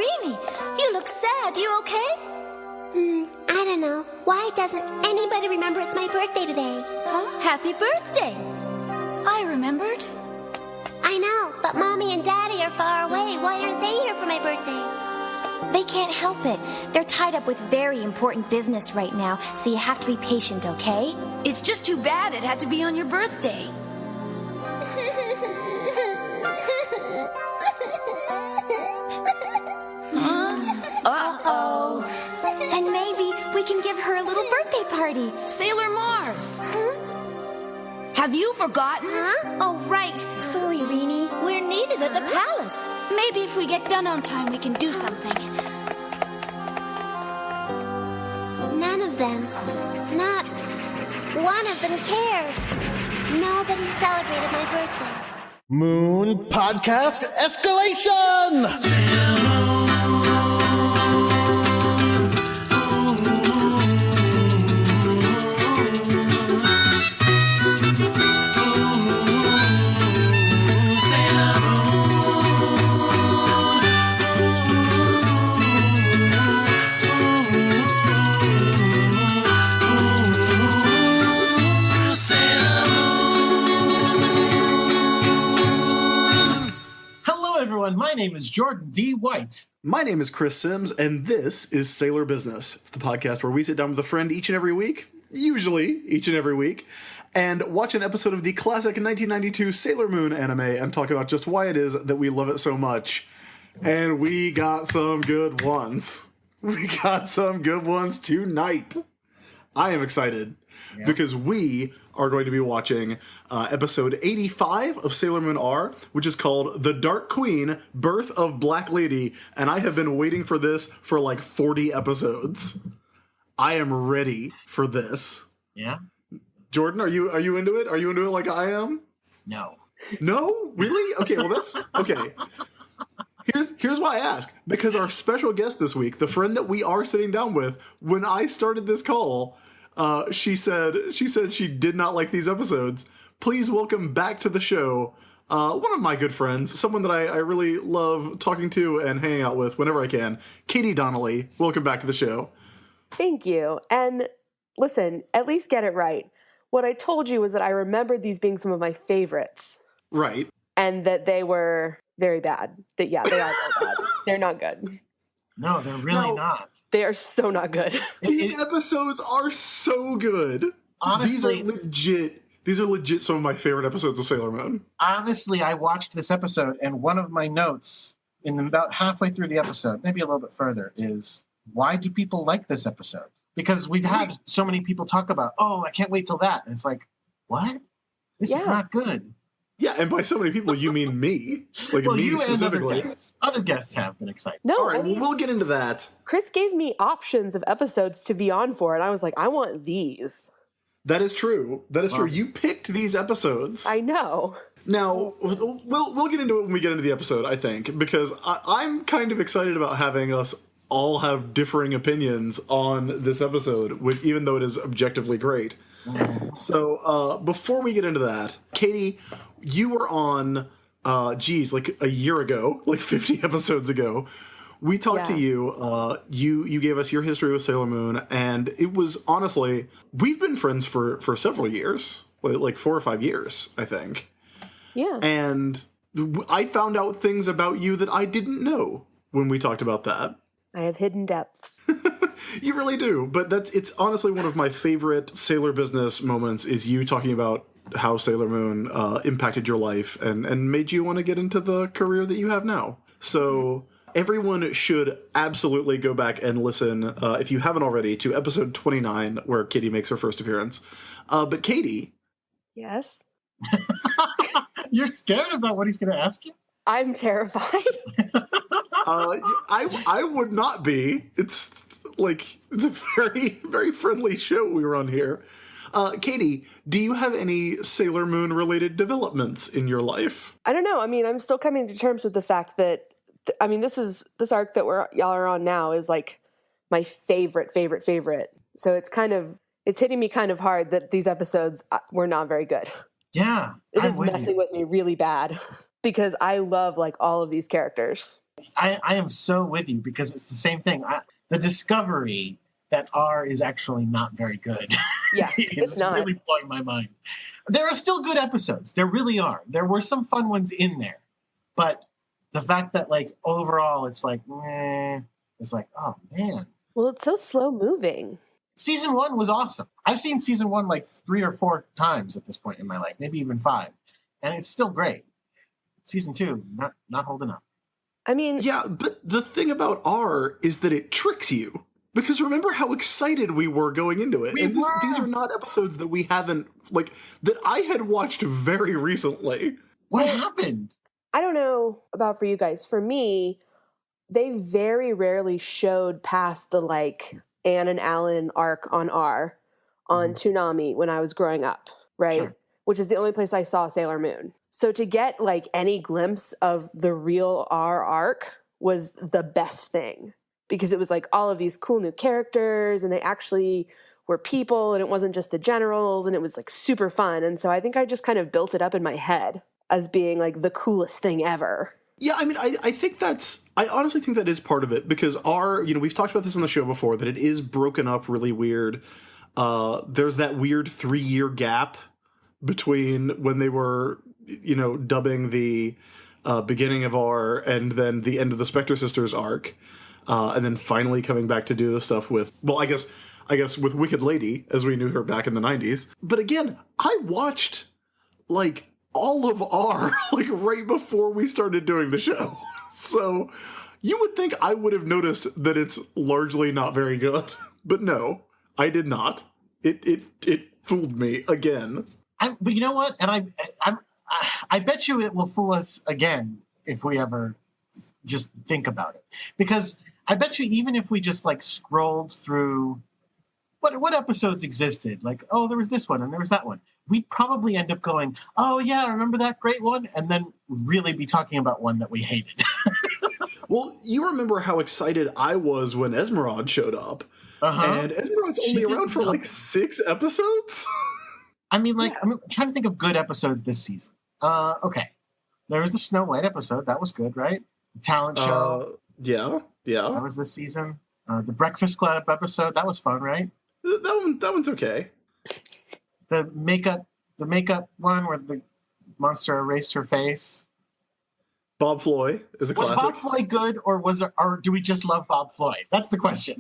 Rini, you look sad. You okay? I don't know. Why doesn't anybody remember it's my birthday today? Huh? Happy birthday. I remembered. I know, but Mommy and Daddy are far away. Why aren't they here for my birthday? They can't help it. They're tied up with very important business right now, so you have to be patient, okay? It's just too bad it had to be on your birthday. Uh-oh. Then maybe we can give her a little birthday party. Sailor Mars. Have you forgotten? Oh, right. Sorry, Rini. We're needed at the palace. Maybe if we get done on time, we can do something. None of them. Not one of them cared. Nobody celebrated my birthday. Moon Podcast Escalation! My name is Jordan D. White. My name is Chris Sims, and this is Sailor Business. It's the podcast where we sit down with a friend each and every week, usually each and every week, and watch an episode of the classic 1992 Sailor Moon anime and talk about just why it is that we love it so much. And we got some good ones. We got some good ones tonight. I am excited because we are going to be watching episode 85 of Sailor Moon R, which is called The Dark Queen, Birth of Black Lady, and I have been waiting for this for like 40 episodes. I am ready for this. Yeah? Jordan, are you into it? Are you into it like I am? No. No? Really? Okay, well that's... Okay. Here's why I ask. Because our special guest this week, the friend that we are sitting down with, when I started this call... she said she did not like these episodes. Please welcome back to the show one of my good friends, someone that I really love talking to and hanging out with whenever I can, Katie Donnelly. Welcome back to the show. Thank you. And listen, at least get it right. What I told you was that I remembered these being some of my favorites. Right. And that they were very bad. They are very bad. They're not good. No, they're really not. They are so not good. These episodes are so good. Honestly, these are legit some of my favorite episodes of Sailor Moon. Honestly, I watched this episode, and one of my notes in about halfway through the episode, maybe a little bit further, is why do people like this episode? Because we've had so many people talk about, oh, I can't wait till that. And it's like, what? This is not good. Yeah, and by so many people, you mean me. Like well, me you specifically. And other guests have been excited. No, all right, well, we'll get into that. Chris gave me options of episodes to be on for, and I was like, I want these. That is true. That is true. You picked these episodes. I know. Now, we'll get into it when we get into the episode, I think, because I'm kind of excited about having us all have differing opinions on this episode, which, even though it is objectively great. So before we get into that, Katie, you were on, like a year ago, like 50 episodes ago. We talked to you. You gave us your history with Sailor Moon, and it was honestly, we've been friends for several years, like 4 or 5 years, I think. Yeah. And I found out things about you that I didn't know when we talked about that. I have hidden depths. You really do, but it's honestly one of my favorite Sailor Business moments is you talking about how Sailor Moon impacted your life and made you want to get into the career that you have now. So everyone should absolutely go back and listen, if you haven't already, to episode 29, where Katie makes her first appearance. But Katie. Yes? You're scared about what he's going to ask you? I'm terrified. I would not be. It's a very, very friendly show we run here. Katie, do you have any Sailor Moon related developments in your life? I don't know. I mean, I'm still coming to terms with the fact that, this arc that y'all are on now is like my favorite. So it's hitting me kind of hard that these episodes were not very good. Yeah. It is messing with me really bad because I love like all of these characters. I am so with you because it's the same thing. The discovery that R is actually not very good. Yeah, it's not. Really blowing my mind. There are still good episodes. There really are. There were some fun ones in there. But the fact that, like, overall it's like, meh, it's like, oh, man. Well, it's so slow moving. Season 1 was awesome. I've seen season 1 like 3 or 4 times at this point in my life, maybe even 5. And it's still great. Season 2, not holding up. I mean... Yeah, but the thing about R is that it tricks you. Because remember how excited we were going into it. These are not episodes that we haven't, like, that I had watched very recently. What happened? I don't know about for you guys. For me, they very rarely showed past the, like, Anne and Alan arc on R on Toonami when I was growing up, right? Sure. Which is the only place I saw Sailor Moon. So to get, like, any glimpse of the real R arc was the best thing. Because it was like all of these cool new characters and they actually were people and it wasn't just the generals and it was like super fun. And so I think I just kind of built it up in my head as being like the coolest thing ever. Yeah, I mean, I think I honestly think that is part of it because we've talked about this on the show before, that it is broken up really weird. There's that weird 3-year gap between when they were, dubbing the beginning of R and then the end of the Spectre Sisters arc. And then finally coming back to do the stuff with, well, I guess with Wicked Lady, as we knew her back in the 90s. But again, I watched, like, all of R, like, right before we started doing the show. So you would think I would have noticed that it's largely not very good. But no, I did not. It fooled me again. But you know what? And I bet you it will fool us again if we ever just think about it. Because I bet you even if we just like scrolled through what episodes existed, like, oh, there was this one and there was that one, we'd probably end up going, oh yeah, remember that great one? And then really be talking about one that we hated. Well, you remember how excited I was when Esmeralda showed up. And Esmeralda's only around for like 6 episodes? I mean, like, I'm trying to think of good episodes this season. Okay. There was the Snow White episode. That was good, right? The talent show. Yeah. That was this season. The Breakfast Club episode. That was fun, right? That one's okay. The makeup one where the monster erased her face. Bob Floyd is a classic. Was Bob Floyd good, or do we just love Bob Floyd? That's the question.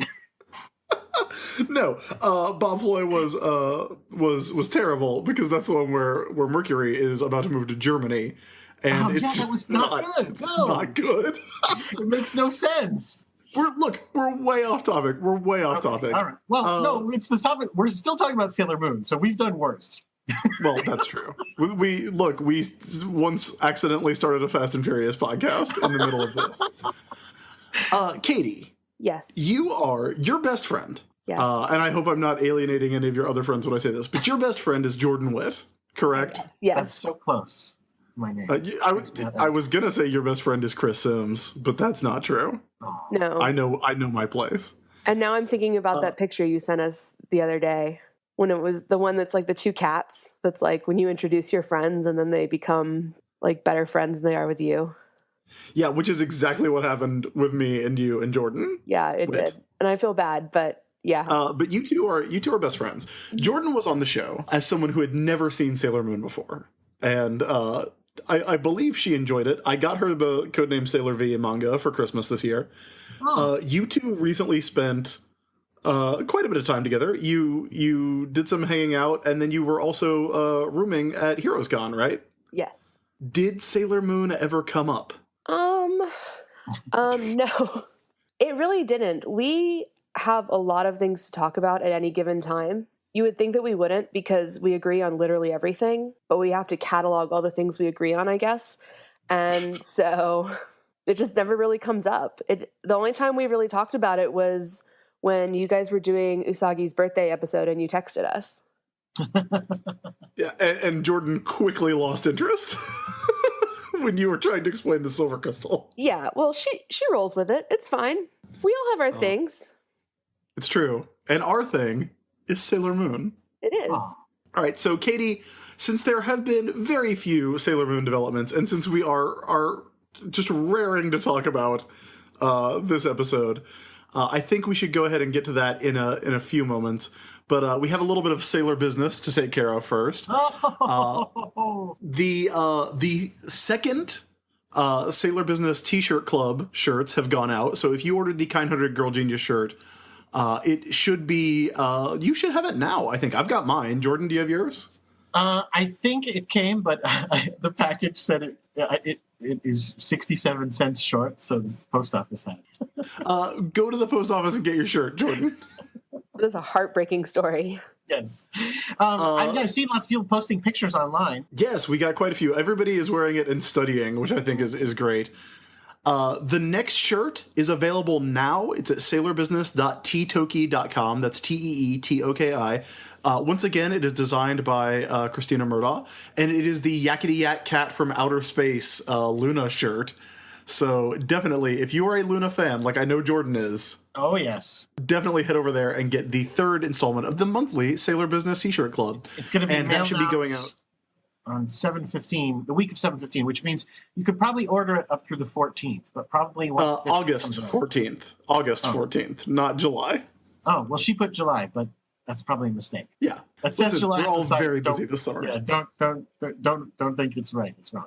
No, Bob Floyd was terrible because that's the one where Mercury is about to move to Germany, and that was not good. It's not good. It makes no sense. We're way off topic. We're way off topic. All right. Well, no, it's the topic. We're still talking about Sailor Moon, so we've done worse. Well, that's true. We once accidentally started a Fast and Furious podcast in the middle of this. Katie. Yes. You are your best friend. Yeah. And I hope I'm not alienating any of your other friends when I say this, but your best friend is Jordan Witt, correct? Yes. That's so close. My name. I was gonna say your best friend is Chris Sims, but that's not true. No. I know my place. And now I'm thinking about that picture you sent us the other day when it was the one that's like the 2 cats. That's like when you introduce your friends and then they become like better friends than they are with you. Yeah, which is exactly what happened with me and you and Jordan. Yeah, it did. And I feel bad, but yeah. But you two are best friends. Jordan was on the show as someone who had never seen Sailor Moon before. And I believe she enjoyed it. I got her the codename Sailor V in manga for Christmas this year. You two recently spent quite a bit of time together. You did some hanging out, and then you were also rooming at Heroes Con, right? Yes. Did Sailor Moon ever come up? No, it really didn't. We have a lot of things to talk about at any given time. You would think that we wouldn't because we agree on literally everything, but we have to catalog all the things we agree on, I guess. And so it just never really comes up. The only time we really talked about it was when you guys were doing Usagi's birthday episode and you texted us. Yeah, and Jordan quickly lost interest when you were trying to explain the silver crystal. Yeah, well, she rolls with it. It's fine. We all have our things. It's true. And our thing is Sailor Moon. It is. All right, so Katie, since there have been very few Sailor Moon developments, and since we are just raring to talk about this episode. I think we should go ahead and get to that in a few moments. But we have a little bit of Sailor business to take care of first. The second Sailor Business T-shirt Club shirts have gone out. So if you ordered the Kind-Hearted Girl Genius shirt, it should be, you should have it now, I think. I've got mine. Jordan, do you have yours? I think it came, but the package said it is 67 cents short, so the post office had it. Go to the post office and get your shirt, Jordan. That is a heartbreaking story. Yes. I've seen lots of people posting pictures online. Yes, we got quite a few. Everybody is wearing it and studying, which I think is great. The next shirt is available now. It's at sailorbusiness.ttoki.com. That's TEETOKI. Once again, it is designed by Christina Murdaugh, and it is the Yakety Yak Cat from Outer Space Luna shirt. So definitely, if you are a Luna fan, like I know Jordan is, oh yes, definitely head over there and get the third installment of the monthly Sailor Business T-shirt club. It's going to be and that should be going out on 7/15, the week of 7/15, which means you could probably order it up through the 14th, but probably once August 14th. August 14th, not July. Oh, well, she put July, but that's probably a mistake. Yeah, that says July. We're all very busy this summer. Yeah, don't think it's right. It's wrong.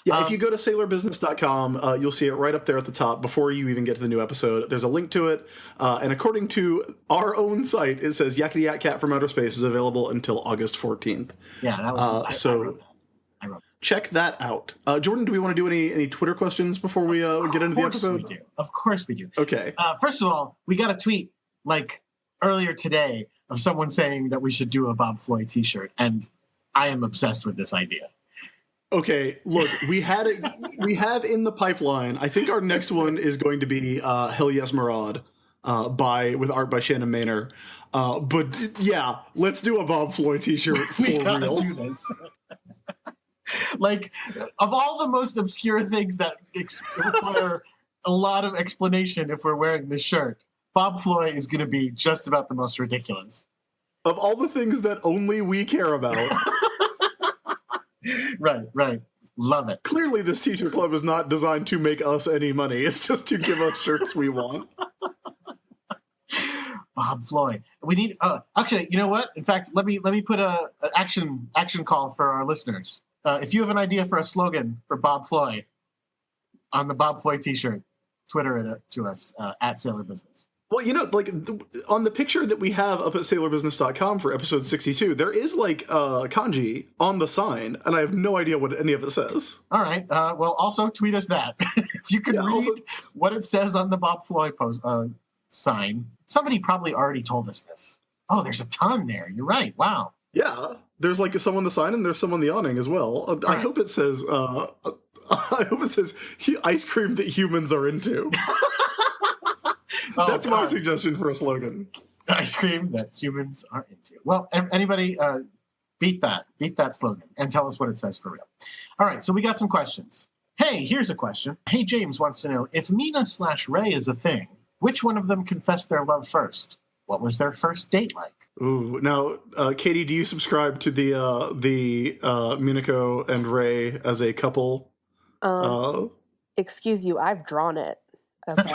Yeah, if you go to sailorbusiness.com, you'll see it right up there at the top before you even get to the new episode. There's a link to it, and according to our own site, it says Yakety Yak Cat from Outer Space is available until August 14th. Yeah, that was I wrote that. Check that out. Jordan, do we want to do any Twitter questions before we get into the episode? Of course we do. Okay. First of all, we got a tweet like earlier today of someone saying that we should do a Bob Floyd t-shirt, and I am obsessed with this idea. Okay, look, we have in the pipeline. I think our next one is going to be Hell Yes Maraude with art by Shannon Maynor. But yeah, let's do a Bob Floyd t-shirt for we gotta real. Do this. Like, of all the most obscure things that require a lot of explanation if we're wearing this shirt, Bob Floyd is going to be just about the most ridiculous. Of all the things that only we care about. Right. Love it. Clearly, this t-shirt club is not designed to make us any money. It's just to give us shirts we want. Bob Floyd. We need. Actually, you know what? In fact, let me put an action call for our listeners. If you have an idea for a slogan for Bob Floyd on the Bob Floyd t-shirt, Twitter it to us at Sailor Business. Well, you know, like on the picture that we have up at sailorbusiness.com for episode 62, there is like kanji on the sign, and I have no idea what any of it says. All right. Well, also tweet us that. If you can read what it says on the Bob Floyd sign. Somebody probably already told us this. Oh, there's a ton there. You're right. Wow. Yeah. There's like some on the sign, and there's some on the awning as well. I hope it says ice cream that humans are into. That's my suggestion for a slogan. Ice cream that humans are into. Well, anybody beat that slogan and tell us what it says for real. All right, so we got some questions. Hey, here's a question. Hey, James wants to know, if Mina/Ray is a thing, which one of them confessed their love first? What was their first date like? Ooh, now, Katie, do you subscribe to the Minako and Ray as a couple? Excuse you, I've drawn it. Okay.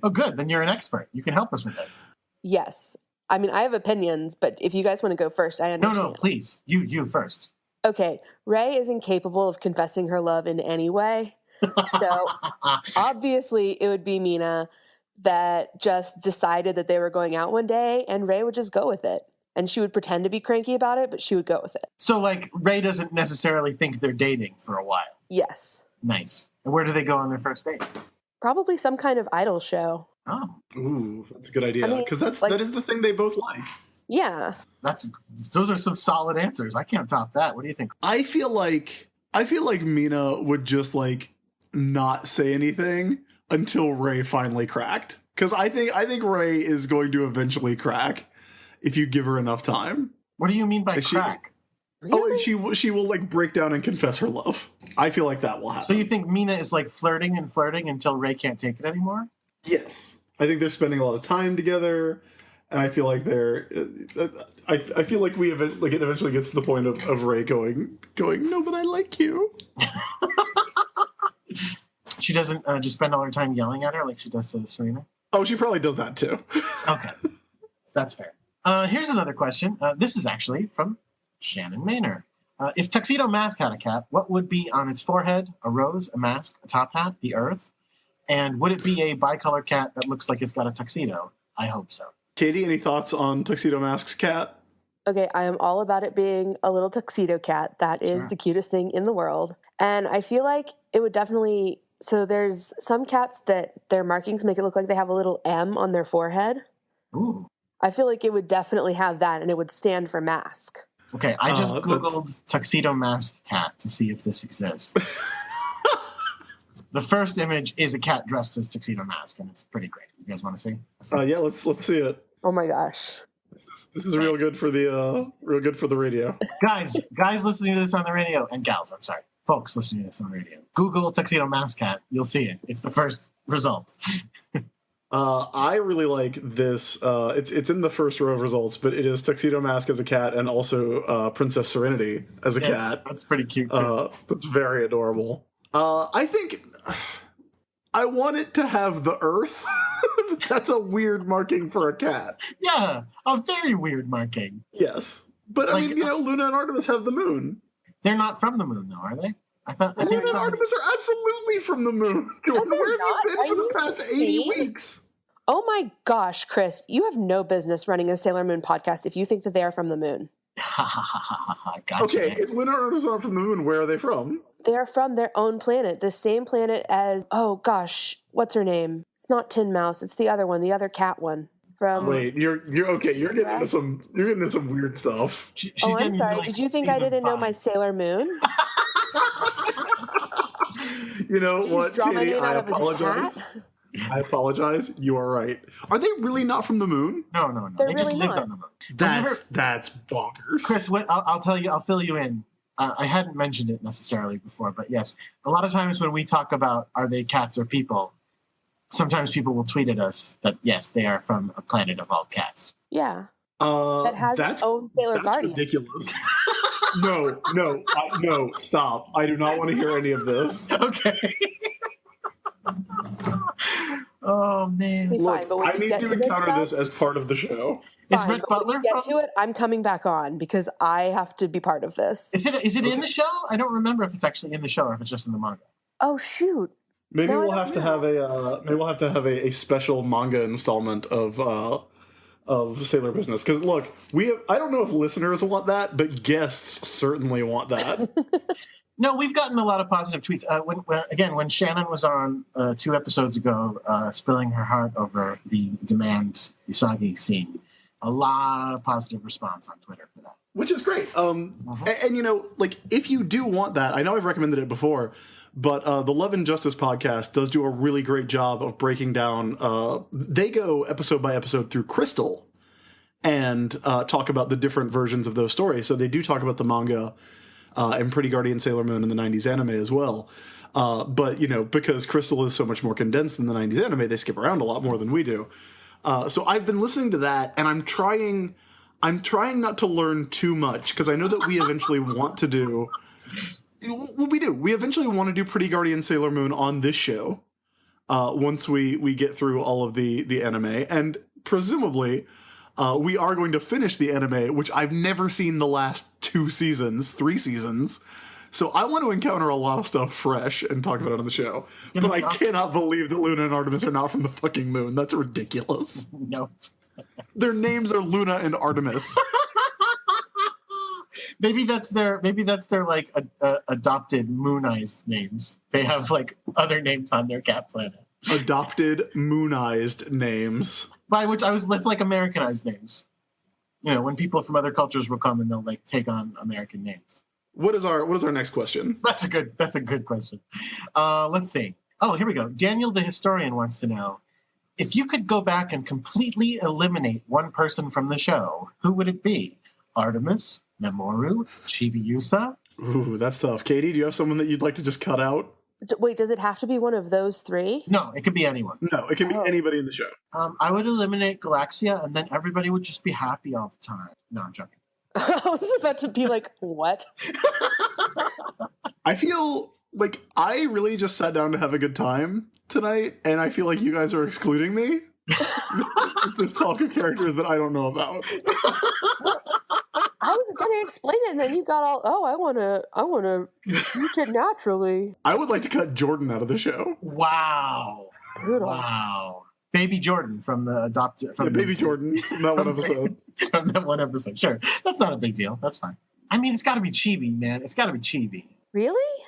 Oh, good. Then you're an expert. You can help us with this. Yes. I mean, I have opinions, but if you guys want to go first, I understand. No, please. You first. Okay. Ray is incapable of confessing her love in any way. So obviously it would be Mina that just decided that they were going out one day, and Ray would just go with it. And she would pretend to be cranky about it, but she would go with it. So, like, Ray doesn't necessarily think they're dating for a while. Yes. Nice. And where do they go on their first date? Probably some kind of idol show. Oh. Ooh, that's a good idea. I mean, because that is the thing they both like. Yeah. Those are some solid answers. I can't top that. What do you think? I feel like Mina would just like not say anything until Ray finally cracked. Because I think Ray is going to eventually crack if you give her enough time. What do you mean by crack? Really? Oh, and she will like break down and confess her love. I feel like that will happen. So you think Mina is like flirting until Ray can't take it anymore? Yes. I think they're spending a lot of time together, and I feel like I feel like it eventually gets to the point of Ray going, no, but I like you. She doesn't just spend all her time yelling at her like she does to Serena? Oh, she probably does that too. Okay. That's fair. Here's another question. This is actually from Shannon Maynard. If Tuxedo Mask had a cat, what would be on its forehead? A rose, a mask, a top hat, the earth? And would it be a bicolor cat that looks like it's got a tuxedo? I hope so. Katie, any thoughts on Tuxedo Mask's cat? Okay, I am all about it being a little tuxedo cat. That is Sure. the cutest thing in the world. And I feel like it would definitely... So there's some cats that their markings make it look like they have a little M on their forehead. Ooh. I feel like it would definitely have that, and it would stand for mask. Okay, I just that's- Googled Tuxedo Mask cat to see if this exists. The first image is a cat dressed as Tuxedo Mask, and it's pretty great. You guys want to see? Yeah, let's see it. Oh my gosh. This is real good for the radio. Guys listening to this on the radio, and gals, I'm sorry. Folks listening to this on the radio. Google Tuxedo Mask cat. You'll see it. It's the first result. I really like this. It's in the first row of results, but it is Tuxedo Mask as a cat and also Princess Serenity as a Yes, cat. that's pretty cute, too. That's very adorable. I think I want it to have the Earth. That's a weird marking for a cat. Yeah, a very weird marking. Yes, but I Like, mean, Luna and Artemis have the moon. They're not from the moon, though, are they? I think Luna and it's Artemis are absolutely from the moon. Jordan, they're where have not. you been for the Are you past 80 insane? weeks? Oh my gosh, Chris, you have no business running a Sailor Moon podcast if you think that they are from the moon. Gotcha. Okay, if Luna and Artemis are from the moon, where are they from? They are from their own planet, the same planet as, oh gosh, what's her name? It's not Tin Mouse, it's the other one, the other cat one. From Wait, you're okay. You're getting into some weird stuff. She's Oh, I'm getting sorry. into, Did you think I season didn't know 5. my Sailor Moon? You know what, Draw my Katie? name I out of his apologize. hat? I apologize. You are right. Are they really not from the moon? No. They're They just really lived not. on the moon. That's bonkers. Chris, what I'll tell you, I'll fill you in. I hadn't mentioned it necessarily before, but yes, a lot of times when we talk about are they cats or people, sometimes people will tweet at us that yes, they are from a planet of all cats. Yeah. That has that's its own Sailor that's Guardian. ridiculous. No, stop. I do not want to hear any of this. Okay. Oh man, Be Look, fine, but when I we need get you to to this counter stuff- this as part of the show. is Fine, Rick but when Butler we get from? to it, I'm coming back on because I have to be part of this. Is it in the show? I don't remember if it's actually in the show or if it's just in the manga. Oh shoot. Maybe No, I we'll don't have to know. have a special manga installment of Sailor Business, because look, I don't know if listeners want that, but guests certainly want that. No, we've gotten a lot of positive tweets. When Shannon was on 2 episodes ago, spilling her heart over the Demand Usagi scene, a lot of positive response on Twitter for that. Which is great. And if you do want that, I know I've recommended it before, but the Love and Justice podcast does do a really great job of breaking down. They go episode by episode through Crystal and talk about the different versions of those stories. So they do talk about the manga and Pretty Guardian Sailor Moon and the 90s anime as well. But, because Crystal is so much more condensed than the 90s anime, they skip around a lot more than we do. So I've been listening to that, and I'm trying not to learn too much, because I know that we eventually want to do... Well, we do. We eventually want to do Pretty Guardian Sailor Moon on this show once we get through all of the anime. And presumably, we are going to finish the anime, which I've never seen the last 3 seasons. So I want to encounter a lot of stuff fresh and talk about it on the show. But I cannot believe that Luna and Artemis are not from the fucking moon. That's ridiculous. Nope. Their names are Luna and Artemis. Maybe that's their like adopted moonized names. They have like other names on their cat planet. Adopted moonized names. By which that's like Americanized names. When people from other cultures will come and they'll like take on American names. What is our next question? That's a good question. Let's see. Oh, here we go. Daniel the historian wants to know, if you could go back and completely eliminate one person from the show, who would it be? Artemis, Mamoru, Chibiusa? Ooh, that's tough. Katie, do you have someone that you'd like to just cut out? Wait, does it have to be one of those 3? No, it could be anyone. No, it can be anybody in the show. I would eliminate Galaxia, and then everybody would just be happy all the time. No, I'm joking. I was about to be like, what? I feel Like, I really just sat down to have a good time tonight, and I feel like you guys are excluding me with this talk of characters that I don't know about. I was going to explain it, and then you got all, I want to teach it naturally. I would like to cut Jordan out of the show. Wow. Brutal. Wow. Baby Jordan from the adopted. From Baby Jordan from that one episode. From that one episode. Sure. That's not a big deal. That's fine. I mean, it's got to be chibi, man. It's got to be chibi. Really?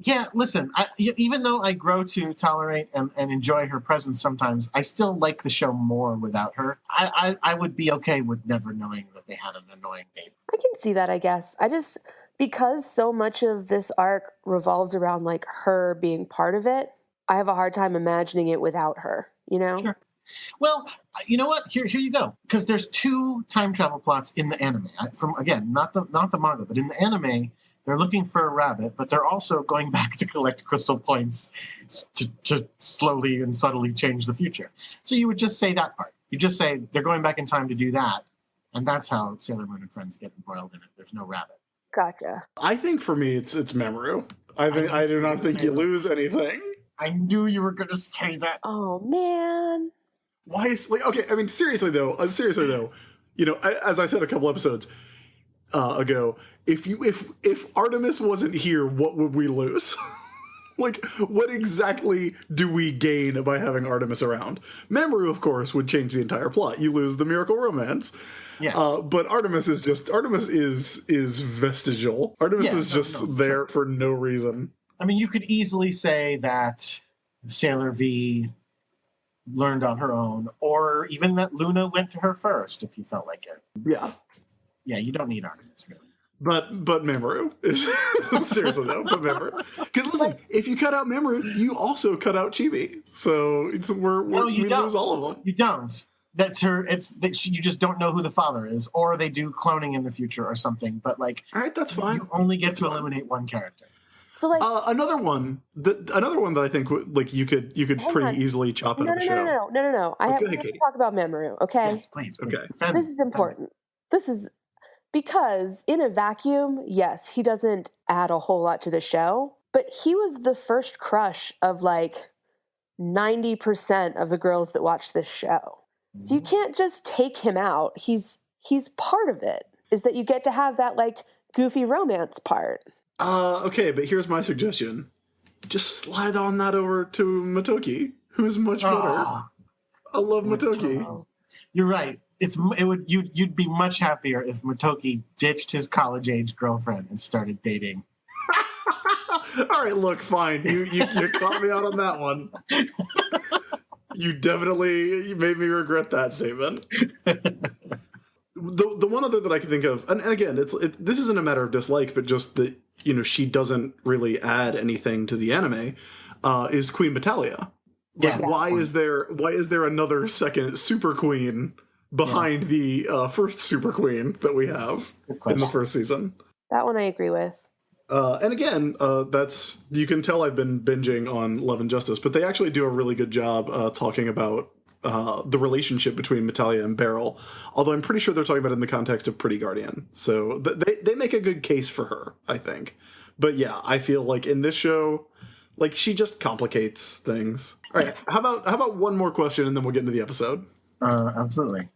Yeah, listen, even though I grow to tolerate and enjoy her presence sometimes, I still like the show more without her. I would be okay with never knowing that they had an annoying baby. I can see that, I guess. Because so much of this arc revolves around, like, her being part of it, I have a hard time imagining it without her, you know? Sure. Well, you know what? Here you go. Because there's 2 time travel plots in the anime. Again, not the manga, but in the anime, they're looking for a rabbit, but they're also going back to collect crystal points to slowly and subtly change the future. So you would just say that part. You just say they're going back in time to do that, and that's how Sailor Moon and friends get embroiled in it. There's no rabbit. Gotcha. I think for me, it's Mamoru. I do not think you lose anything. I knew you were going to say that. Oh, man. Why is okay? I mean, seriously though, you know, as I said a couple episodes ago, if Artemis wasn't here, what would we lose? Like, what exactly do we gain by having Artemis around? Mamoru, of course, would change the entire plot. You lose the miracle romance. Yeah. But Artemis is vestigial. Artemis is just there for no reason. I mean, you could easily say that Sailor V learned on her own, or even that Luna went to her first, if you felt like it. Yeah. Yeah, you don't need Artemis, really. But Mamoru is seriously though. But Mamoru, because listen, if you cut out Mamoru, you also cut out Chibi. So we lose all of them. You don't. That's her. It's that you just don't know who the father is, or they do cloning in the future or something. But like, all right, that's fine. You only get to eliminate one character. So like another one that I think like you could pretty easily chop out of the show. No. I have to talk about Mamoru. Okay. Yes, please. Okay. This is important. This is because in a vacuum, yes, he doesn't add a whole lot to the show, but he was the first crush of like 90% of the girls that watch this show. So you can't just take him out. He's part of it. Is that you get to have that like goofy romance part. Okay, but here's my suggestion. Just slide on that over to Motoki, who's much better. I love Motoki. You're right. You'd be much happier if Motoki ditched his college-age girlfriend and started dating. All right, look, fine. You caught me out on that one. You made me regret that statement. The one other that I can think of, and again, this isn't a matter of dislike, but just that, you know, she doesn't really add anything to the anime, is Queen Battalia. Like, Yeah. why is there another second super queen behind the first super queen that we have in the first season? That one I agree with. And again, you can tell I've been binging on Love and Justice, but they actually do a really good job talking about the relationship between Battalia and Beryl, although I'm pretty sure they're talking about it in the context of Pretty Guardian. So they make a good case for her, I think. But yeah, I feel like in this show, like, she just complicates things. All right, how about one more question and then we'll get into the episode? Absolutely.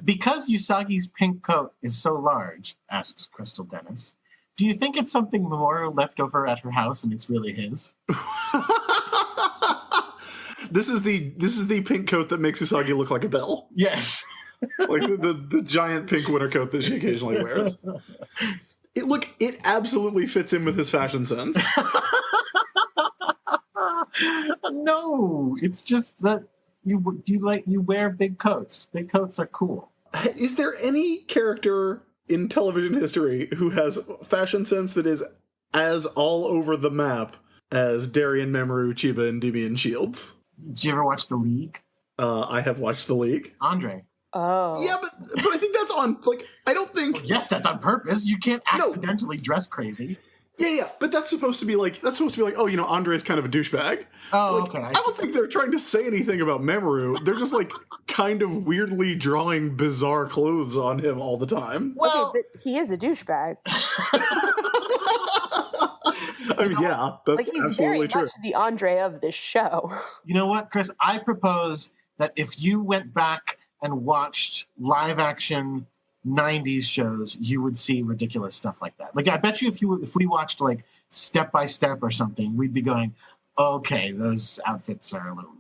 Because Usagi's pink coat is so large, asks Crystal Dennis, do you think it's something Mamoru left over at her house and it's really his? This is the pink coat that makes Usagi look like a bell. Yes. Like the giant pink winter coat that she occasionally wears. It absolutely fits in with his fashion sense. No, it's just that you wear big coats. Big coats are cool. Is there any character in television history who has fashion sense that is as all over the map as Darien, Mamoru, Chiba, and Demian Shields? Did you ever watch The League? I have watched The League. Andre. Oh. Yeah, but I think that's on, like, I don't think... Well, yes, that's on purpose. You can't accidentally dress crazy. Yeah, but that's supposed to be like, oh, you know, Andre's kind of a douchebag. Oh, like, okay. I don't think they're trying to say anything about Mamoru. They're just, like, kind of weirdly drawing bizarre clothes on him all the time. Well, okay, but he is a douchebag. I mean, yeah, that's Like he's absolutely very true. much the Andre of this show. You know what, Chris? I propose that if you went back and watched live action 90s shows, you would see ridiculous stuff like that. Like, I bet you if we watched like Step by Step or something, we'd be going, okay, those outfits are a little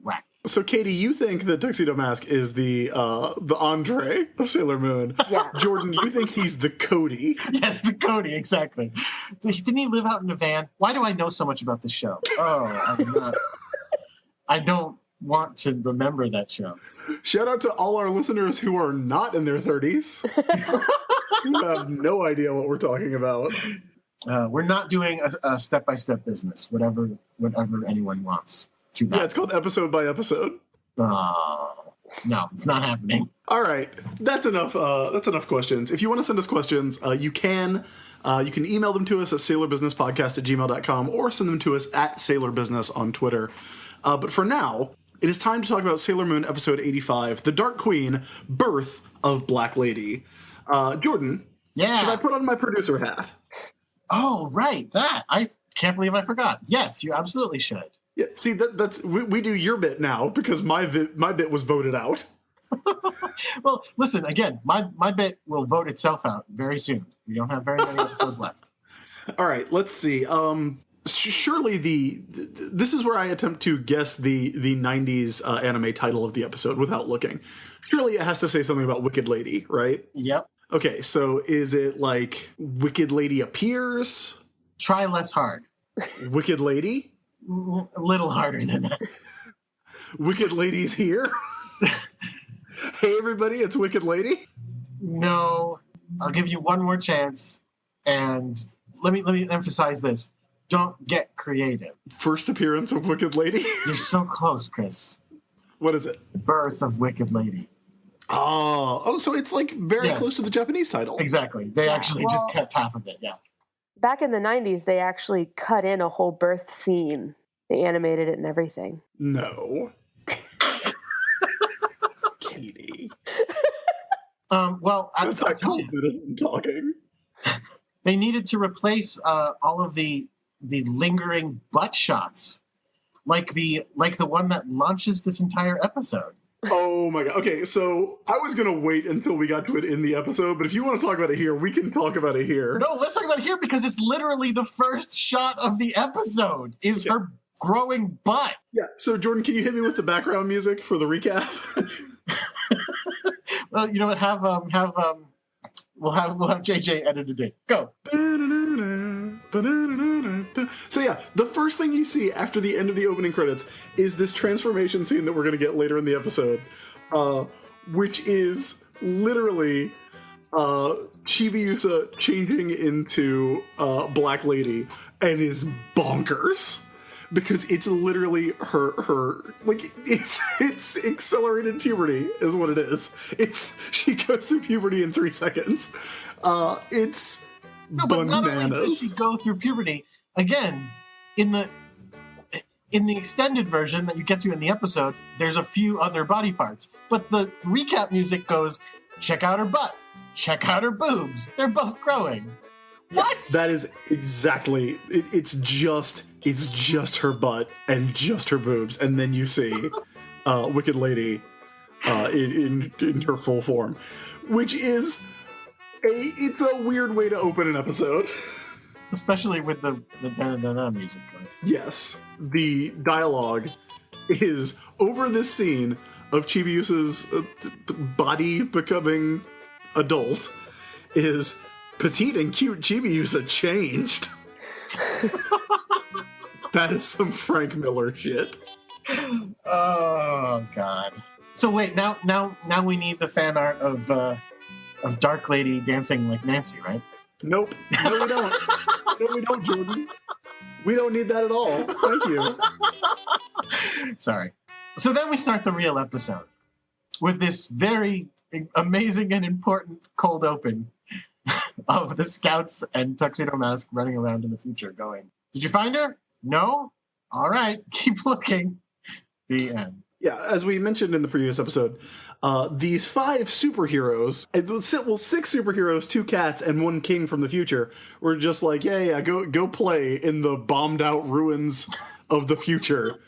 wacky. So, Katie, you think that Tuxedo Mask is the Andre of Sailor Moon? Yeah. Jordan, you think he's the Cody? Yes, the Cody, exactly. Didn't he live out in a van? Why do I know so much about this show? Oh, I don't want to remember that show. Shout out to all our listeners who are not in their 30s. Who have no idea what we're talking about. We're not doing a step-by-step business, whatever anyone wants. Too bad. Yeah, it's called Episode by Episode. Oh, no, it's not happening. All right, that's enough. That's enough questions. If you want to send us questions, you can email them to us at sailorbusinesspodcast@gmail.com or send them to us at sailorbusiness on Twitter. But for now, it is time to talk about Sailor Moon episode 85, The Dark Queen, Birth of Black Lady. Jordan, Yeah. should I put on my producer hat? Oh, right, that. I can't believe I forgot. Yes, you absolutely should. Yeah, see, that's we do your bit now because my bit was voted out. Well, listen, again, my bit will vote itself out very soon. We don't have very many episodes left. All right, let's see. Surely this is where I attempt to guess the 90s anime title of the episode without looking. Surely it has to say something about Wicked Lady, right? Yep. Okay, so is it like Wicked Lady appears? Try less hard. Wicked Lady? A little harder than that. Wicked Lady's here? Hey everybody, it's Wicked Lady? No, I'll give you one more chance, and let me emphasize this: don't get creative. First appearance of Wicked Lady? You're so close, Chris. What is it? Birth of Wicked Lady. Oh, so it's like very Yeah. close to the Japanese title. Exactly. They actually just kept half of it. Yeah. Back in the 90s, they actually cut in a whole birth scene. They animated it and everything. No. Katie. Well, That's not confident in talking. they needed to replace all of the lingering butt shots, like the one that launches this entire episode. Oh my god. Okay, so I was going to wait until we got to it in the episode, but if you want to talk about it here, we can talk about it here. No, let's talk about it here because it's literally the first shot of the episode is her growing butt. Yeah, so Jordan, can you hit me with the background music for the recap? Well, you know what? We'll have JJ edited it. Go. So yeah, the first thing you see after the end of the opening credits is this transformation scene that we're going to get later in the episode, which is literally Chibiusa changing into Black Lady and is bonkers. Because it's literally her like it's accelerated puberty is what it is. She goes through puberty in 3 seconds. It's No, but not only does bananas. she go through puberty, again, in the extended version that you get to in the episode, there's a few other body parts. But the recap music goes, check out her butt, check out her boobs. They're both growing. What? That is exactly it's just her butt and just her boobs, and then you see Wicked Lady in her full form, which is it's a weird way to open an episode. Especially with the da-da-da-da music going. Yes, the dialogue is over this scene of Chibiusa's body becoming adult is petite and cute Chibiusa changed. That is some Frank Miller shit. Oh God. So wait, now we need the fan art of Dark Lady dancing like Nancy, right? Nope. No, we don't. No, we don't, Jordan. We don't need that at all. Thank you. Sorry. So then we start the real episode with this very amazing and important cold open of the Scouts and Tuxedo Mask running around in the future going, did you find her? No? All right. Keep looking. The end. Yeah, as we mentioned in the previous episode, these 5 superheroes, well, 6 superheroes, 2 cats, and 1 king from the future were just like, yeah, go play in the bombed out ruins of the future,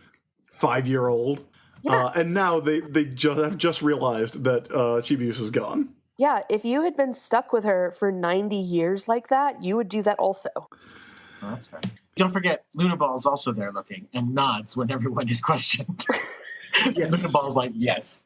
5-year-old. Yeah. And now they have just realized that Chibiusa is gone. Yeah, if you had been stuck with her for 90 years like that, you would do that also. Oh, that's fair. Don't forget, Luna Ball's also there looking and nods when everyone is questioned. Yes. Luna Ball's like, yes.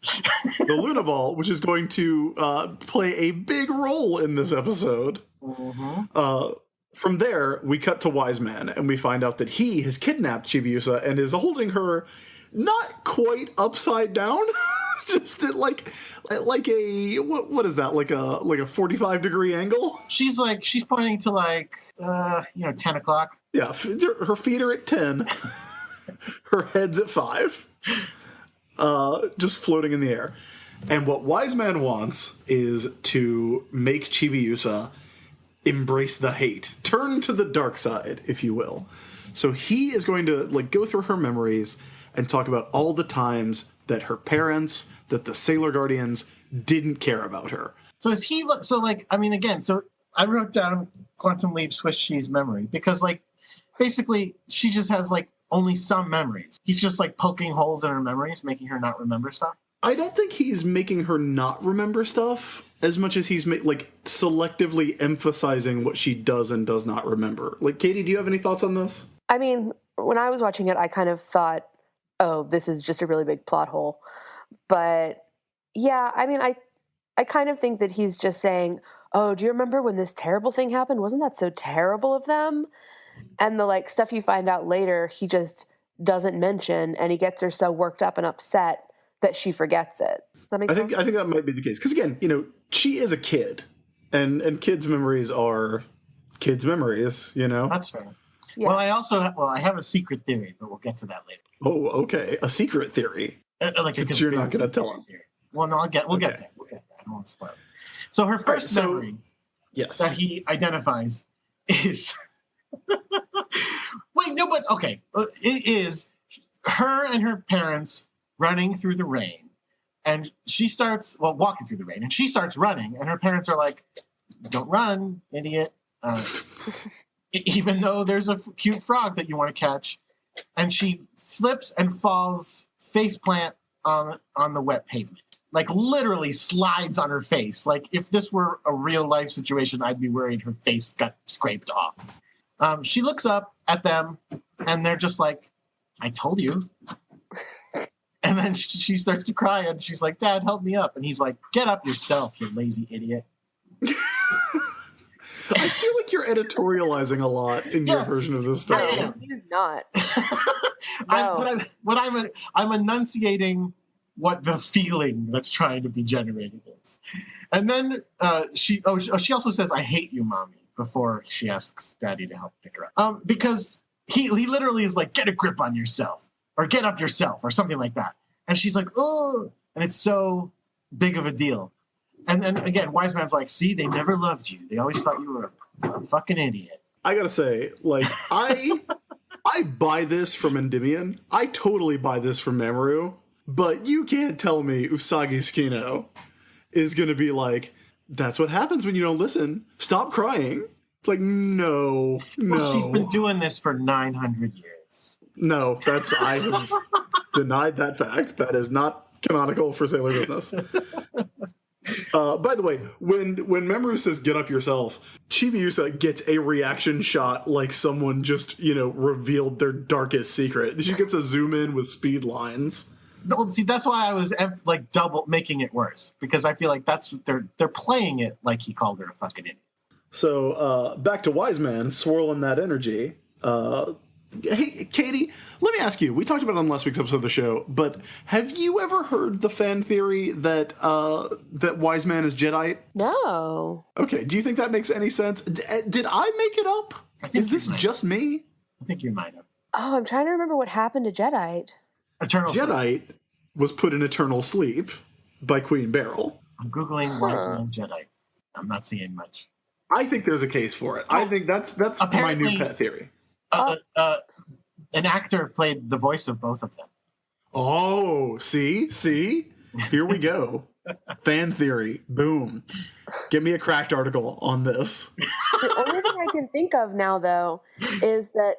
The Luna Ball, which is going to play a big role in this episode. Mm-hmm. From there, we cut to Wise Man, and we find out that he has kidnapped Chibiusa and is holding her not quite upside down, just at like a what is that, like a 45-degree angle? She's pointing to 10 o'clock. Yeah, her feet are at 10, her head's at 5, just floating in the air. And what Wise Man wants is to make Chibiusa embrace the hate, turn to the dark side, if you will. So he is going to go through her memories and talk about all the times that her parents, that the Sailor Guardians didn't care about her. So is he? So I wrote down Quantum Leap Swiss Cheese memory because basically she just has only some memories. He's just poking holes in her memories, making her not remember stuff. I don't think he's making her not remember stuff as much as he's selectively emphasizing what she does and does not remember. Katie, do you have any thoughts on this? I mean, when I was watching it, I kind of thought, oh, this is just a really big plot hole. But yeah, I mean, I kind of think that he's just saying, oh, do you remember when this terrible thing happened? Wasn't that so terrible of them? And the stuff you find out later, he just doesn't mention, and he gets her so worked up and upset that she forgets it. Does that make sense? I think that might be the case. Because again, she is a kid, and kids' memories are kids' memories, That's fair. Yeah. Well, I have a secret theory, but we'll get to that later. Oh, okay. A secret theory. That you're not going to tell us. Well, no, we'll get there. I don't want to spoil it. So her first memory that he identifies is... Wait, no, but okay. It is her and her parents running through the rain. And she starts, walking through the rain. And she starts running. And her parents are like, don't run, idiot. Even though there's a cute frog that you want to catch. And she slips and falls face plant on the wet pavement. Literally slides on her face. If this were a real life situation, I'd be worried her face got scraped off. She looks up at them, and they're just like, I told you. And then she starts to cry, and she's like, Dad, help me up. And he's like, get up yourself, you lazy idiot. I feel like you're editorializing a lot in your version of this story. I am. He's not. No. I'm enunciating what the feeling that's trying to be generated is. And then she also says, I hate you, Mommy, before she asks Daddy to help pick her up. Because he literally is like, get a grip on yourself, or get up yourself, or something like that. And she's like, oh, and it's so big of a deal. And then again, Wise Man's like, see, they never loved you. They always thought you were a fucking idiot. I gotta say, I buy this from Endymion. I totally buy this from Mamoru. But you can't tell me Usagi Tsukino is gonna be like, that's what happens when you don't listen. Stop crying. It's like, no. Well, she's been doing this for 900 years. No, I have denied that fact. That is not canonical for Sailor Business. By the way, when Mamoru says "get up yourself," Chibiusa gets a reaction shot like someone just revealed their darkest secret. She gets a zoom in with speed lines. See, that's why I was double making it worse, because I feel like that's they're playing it like he called her a fucking idiot. So back to Wise Man swirling that energy. Hey, Katie, let me ask you. We talked about it on last week's episode of the show, but have you ever heard the fan theory that that Wise Man is Jedi? No. Okay. Do you think that makes any sense? Did I make it up? Is this just me? I think you might have. Oh, I'm trying to remember what happened to Jedi. Jedi was put in eternal sleep by Queen Beryl. I'm Googling Wise Man Jedi. I'm not seeing much. I think there's a case for it. I think that's my new pet theory. An actor played the voice of both of them. Oh, Oh, see? Here we go. Fan theory. Boom. Give me a cracked article on this. The only thing I can think of now, though, is that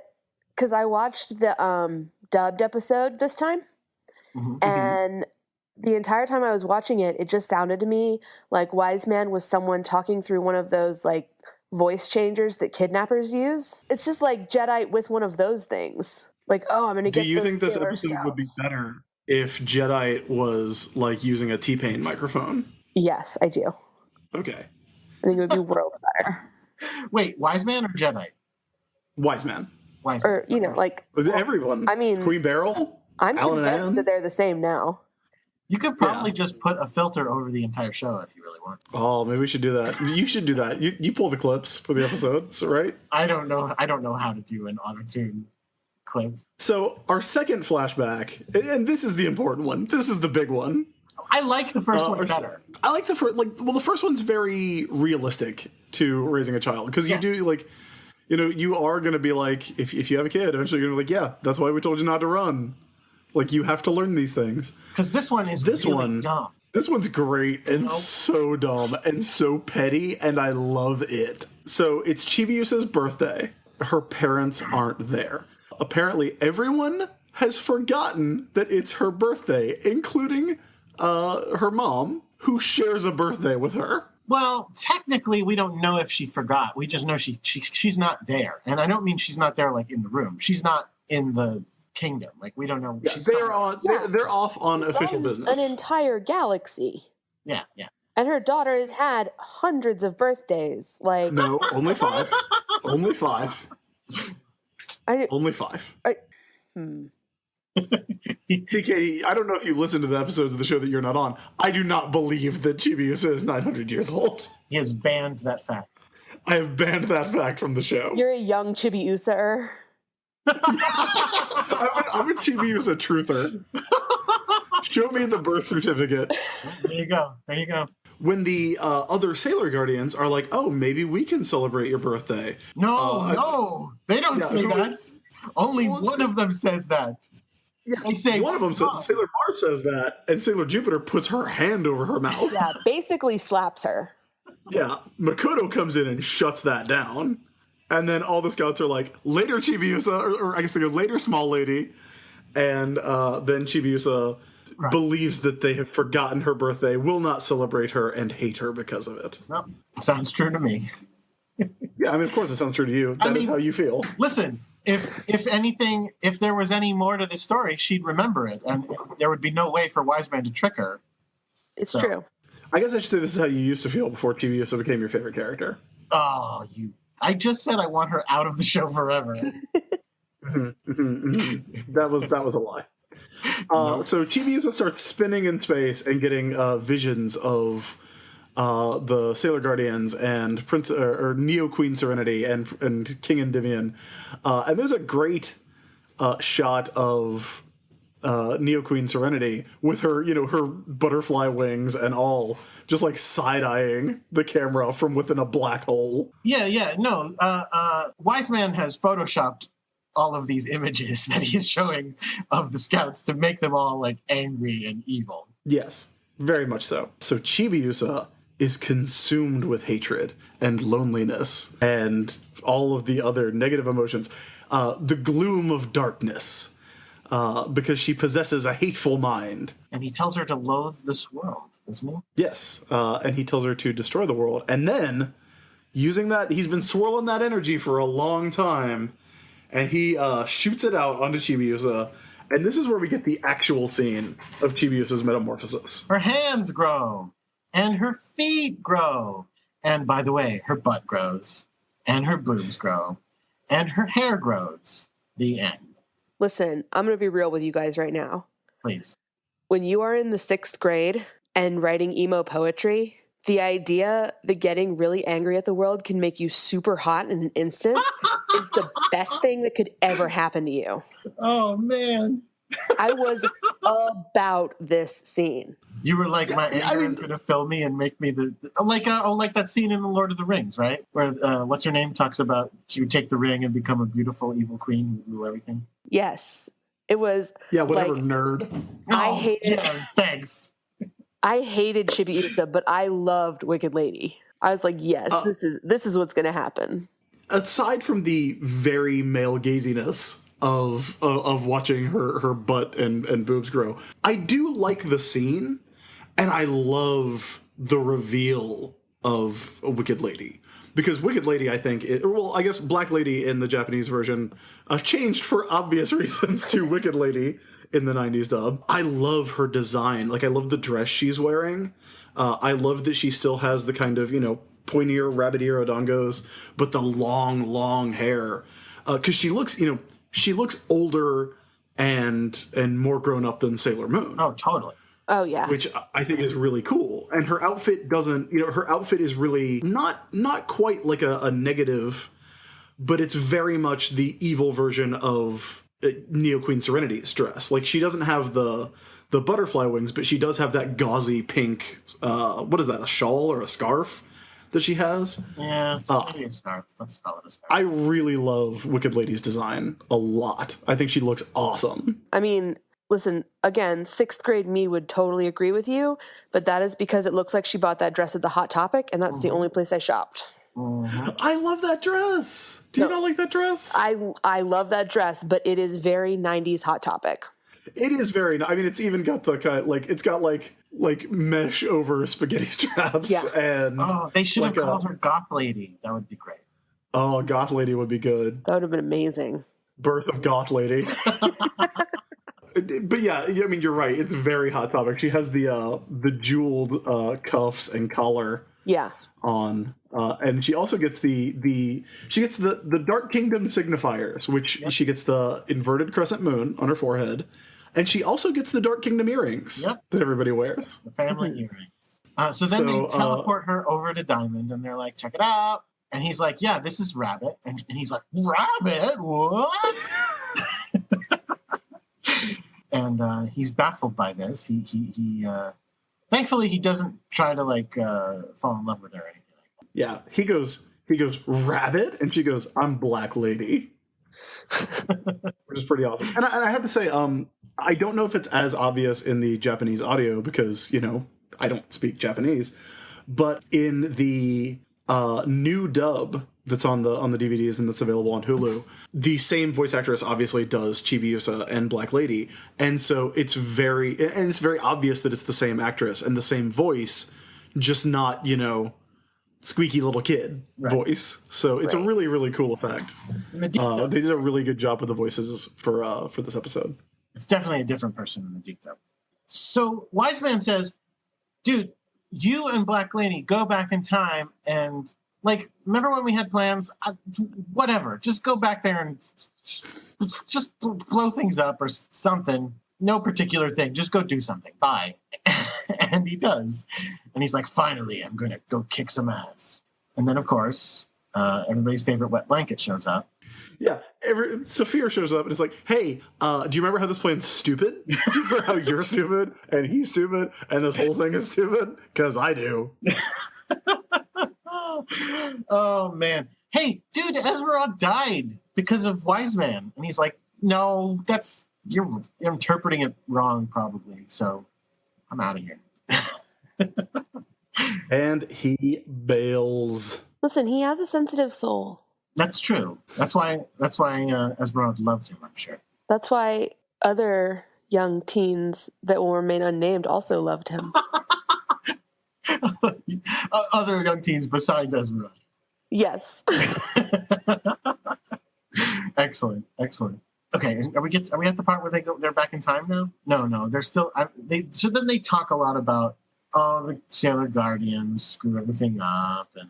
because I watched the dubbed episode this time, and the entire time I was watching it, it just sounded to me like Wise Man was someone talking through one of those like voice changers that kidnappers use. It's just like Jedi with one of those things. Like, oh, I'm going to get. Do you those think this Sailor episode would be Scouts. better if Jedi was like using a T-Pain microphone? Yes, I do. Okay. I think it would be worlds better. Wait, Wise Man or Jedi? Wise Man. Wise Man. Or, you know, like, With everyone. I mean, Queen Beryl? I'm Alan and convinced Anne? that they're the same now. You could probably just put a filter over the entire show if you really want. Oh, maybe we should do that. You should do that. You pull the clips for the episodes, right? I don't know how to do an auto-tune clip. So our second flashback, and this is the important one. This is the big one. I like the first one Or- better. I like the first, the first one's very realistic to raising a child because you do like, you know, you are going to be like, if you have a kid, eventually you're going to be like, yeah, that's why we told you not to run. Like you have to learn these things. Because this one is really dumb. This one's great and so dumb and so petty, and I love it. So it's Chibiusa's birthday. Her parents aren't there. Apparently, everyone has forgotten that it's her birthday, including her mom, who shares a birthday with her. Well, technically, we don't know if she forgot. We just know she's not there. And I don't mean she's not there like in the room. She's not in the kingdom. Like we don't know. Yeah, they're off on official business. An entire galaxy. Yeah. And her daughter has had hundreds of birthdays. Like, No, only 5. Only 5. Only 5. See, Katie, I don't know if you listen to the episodes of the show that you're not on. I do not believe that Chibiusa is 900 years old. He has banned that fact. I have banned that fact from the show. You're a young Chibiusa-er. I'm a Chibiusa truther. Show me the birth certificate. There you go. When the other Sailor Guardians are like, oh, maybe we can celebrate your birthday. No, they don't say that. Only one of them says that. Yeah, They say one of them says, Sailor Mars says that, and Sailor Jupiter puts her hand over her mouth. Yeah, basically slaps her. Yeah, Makoto comes in and shuts that down. And then all the scouts are like, later Chibiusa, or I guess they go, later small lady. And then Chibiusa believes that they have forgotten her birthday, will not celebrate her, and hate her because of it. Well, sounds true to me. Yeah, I mean, of course it sounds true to you. That is how you feel. Listen, if anything, if there was any more to the story, she'd remember it. And there would be no way for Wise Man to trick her. It's true. I guess I should say this is how you used to feel before Chibiusa became your favorite character. Oh, I just said I want her out of the show forever. That was a lie. So Chibiusa starts spinning in space and getting visions of the Sailor Guardians and Prince or Neo Queen Serenity and King Endymion, and there's a great shot of Neo Queen Serenity with her, her butterfly wings and all, just like side-eyeing the camera from within a black hole. Yeah. No, Wise Man has photoshopped all of these images that he is showing of the scouts to make them all like angry and evil. Yes, very much so. So Chibiusa is consumed with hatred and loneliness and all of the other negative emotions, the gloom of darkness, because she possesses a hateful mind. And he tells her to loathe this world, doesn't he? Yes, and he tells her to destroy the world. And then, using that, he's been swirling that energy for a long time, and he shoots it out onto Chibiusa. And this is where we get the actual scene of Chibiusa's metamorphosis. Her hands grow, and her feet grow. And by the way, her butt grows, and her boobs grow, and her hair grows. The end. Listen, I'm going to be real with you guys right now. Please. When you are in the 6th grade and writing emo poetry, the idea that getting really angry at the world can make you super hot in an instant is the best thing that could ever happen to you. Oh, man. I was about this scene. You were like, my anger is going to fill me and make me like that scene in The Lord of the Rings, right? Where, what's her name talks about she would take the ring and become a beautiful evil queen who rule everything. Yes. It was whatever, like, nerd. I hated yeah, thanks. I hated Chibiusa, but I loved Wicked Lady. I was like, yes, this is what's going to happen. Aside from the very male gaziness of watching her butt and boobs grow, I do like the scene, and I love the reveal of a Wicked Lady. Because Wicked Lady, I think, I guess Black Lady in the Japanese version changed for obvious reasons to Wicked Lady in the 90s dub. I love her design. Like, I love the dress she's wearing. I love that she still has the kind of, pointier, rabbit ear odongos, but the long, long hair. Because she looks older and more grown up than Sailor Moon. Oh, totally. Oh, yeah. Which I think is really cool. And her outfit her outfit is really not quite like a negative, but it's very much the evil version of Neo Queen Serenity's dress. Like, she doesn't have the butterfly wings, but she does have that gauzy pink, what is that, a shawl or a scarf that she has? Yeah, maybe a scarf. Let's call it a scarf. I really love Wicked Lady's design a lot. I think she looks awesome. I mean, listen, again, 6th grade me would totally agree with you, but that is because it looks like she bought that dress at the Hot Topic, and that's the only place I shopped. I love that dress. Do you not like that dress? I love that dress, but it is very 90s Hot Topic. It is very. I mean, it's even got the kind of, it's got like mesh over spaghetti straps. Yeah. And they should have called her Goth Lady. That would be great. Oh, Goth Lady would be good. That would have been amazing. Birth of Goth Lady. But yeah, I mean, you're right. It's very Hot Topic. She has the jeweled cuffs and collar. Yeah. On, and she also gets the Dark Kingdom signifiers, which she gets the inverted crescent moon on her forehead, and she also gets the Dark Kingdom earrings that everybody wears. The family earrings. So then they teleport her over to Diamond, and they're like, check it out. And he's like, yeah, this is Rabbit. And he's like, Rabbit? What? And he's baffled by this. He thankfully, he doesn't try to fall in love with her or anything like that. Yeah, he goes, Rabbit? And she goes, I'm Black Lady. Which is pretty awesome. And I have to say, I don't know if it's as obvious in the Japanese audio because, I don't speak Japanese. But in the new dub that's on the DVDs and that's available on Hulu, the same voice actress obviously does Chibiusa and Black Lady, and so it's very obvious that it's the same actress and the same voice, just not squeaky little kid voice. So it's a really, really cool effect. They did a really good job with the voices for this episode. It's definitely a different person in the deep dub. So Wise Man says, dude, you and Black Lady go back in time and remember when we had plans? Whatever. Just go back there and just blow things up or something. No particular thing. Just go do something. Bye. And he does. And he's like, finally, I'm going to go kick some ass. And then, of course, everybody's favorite wet blanket shows up. Yeah. Saphir shows up and is like, hey, do you remember how this plan's stupid? Do you remember how you're stupid and he's stupid and this whole thing is stupid? Because I do. Oh, man. Hey, dude, Esmeralda died because of Wise Man. And he's like, no, you're interpreting it wrong, probably. So I'm out of here. And he bails. Listen, he has a sensitive soul. That's true. That's why Esmeralda loved him, I'm sure. That's why other young teens that will remain unnamed also loved him. Other young teens besides Esmeralda. Yes. Excellent. Okay, are we at the part where they're back in time now? No, they're still. So then they talk a lot about the Sailor Guardians screw everything up, and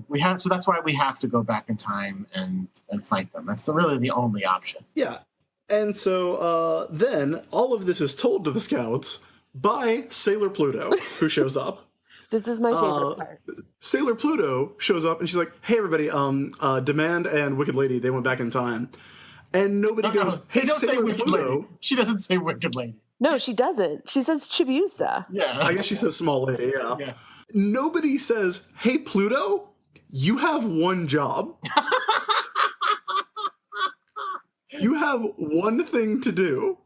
we have. So that's why we have to go back in time and fight them. That's really the only option. Yeah, and so then all of this is told to the scouts by Sailor Pluto, who shows up. This is my favorite part. Sailor Pluto shows up and she's like, "Hey, everybody! Demand and Wicked Lady, they went back in time." And nobody goes, hey, Sailor Pluto. Lady. She doesn't say Wicked Lady. No, she doesn't. She says Chibiusa. Yeah. I guess she says Small Lady, yeah. Nobody says, hey, Pluto, you have one job. You have one thing to do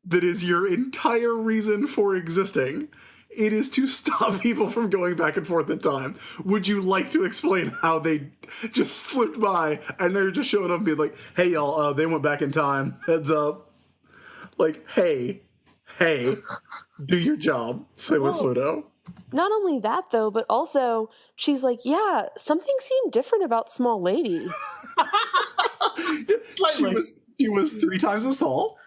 that is your entire reason for existing. It is to stop people from going back and forth in time. Would you like to explain how they just slipped by and they're just showing up and being like, hey, y'all, they went back in time. Heads up. Like, hey, do your job, Sailor Pluto. Not only that, though, but also she's like, yeah, something seemed different about Small Lady. She was 3 times as tall.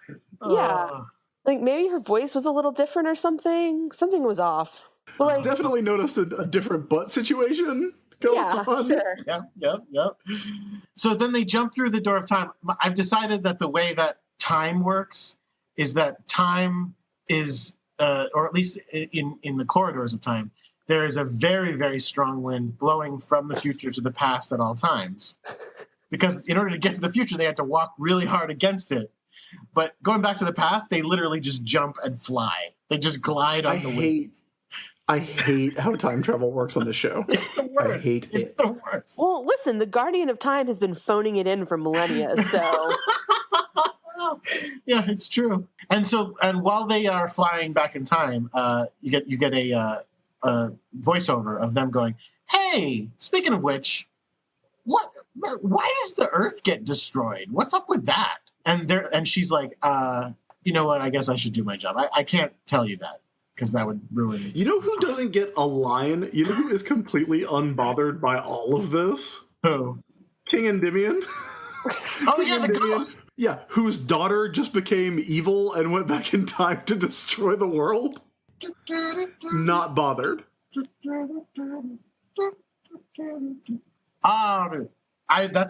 Yeah. Like, maybe her voice was a little different or something. Something was off. But, like, Definitely noticed a different butt situation going on. Sure. Yep. So then they jump through the door of time. I've decided that the way that time works is that time is, or at least in the corridors of time, there is a very, very strong wind blowing from the future to the past at all times. Because in order to get to the future, they had to walk really hard against it. But going back to the past, they literally just jump and fly. They just glide on the wind. I hate how time travel works on this show. It's the worst. It's the worst. Well, listen, the Guardian of Time has been phoning it in for millennia, so... Yeah, it's true. And while they are flying back in time, you get a voiceover of them going, "Hey, speaking of which, why does the Earth get destroyed? What's up with that?" And she's like, "You know what? I guess I should do my job. I can't tell you that because that would ruin me." You know who doesn't get a line? You know who is completely unbothered by all of this? Who? King Endymion. Oh yeah, the ghost. Yeah, whose daughter just became evil and went back in time to destroy the world. Not bothered. That's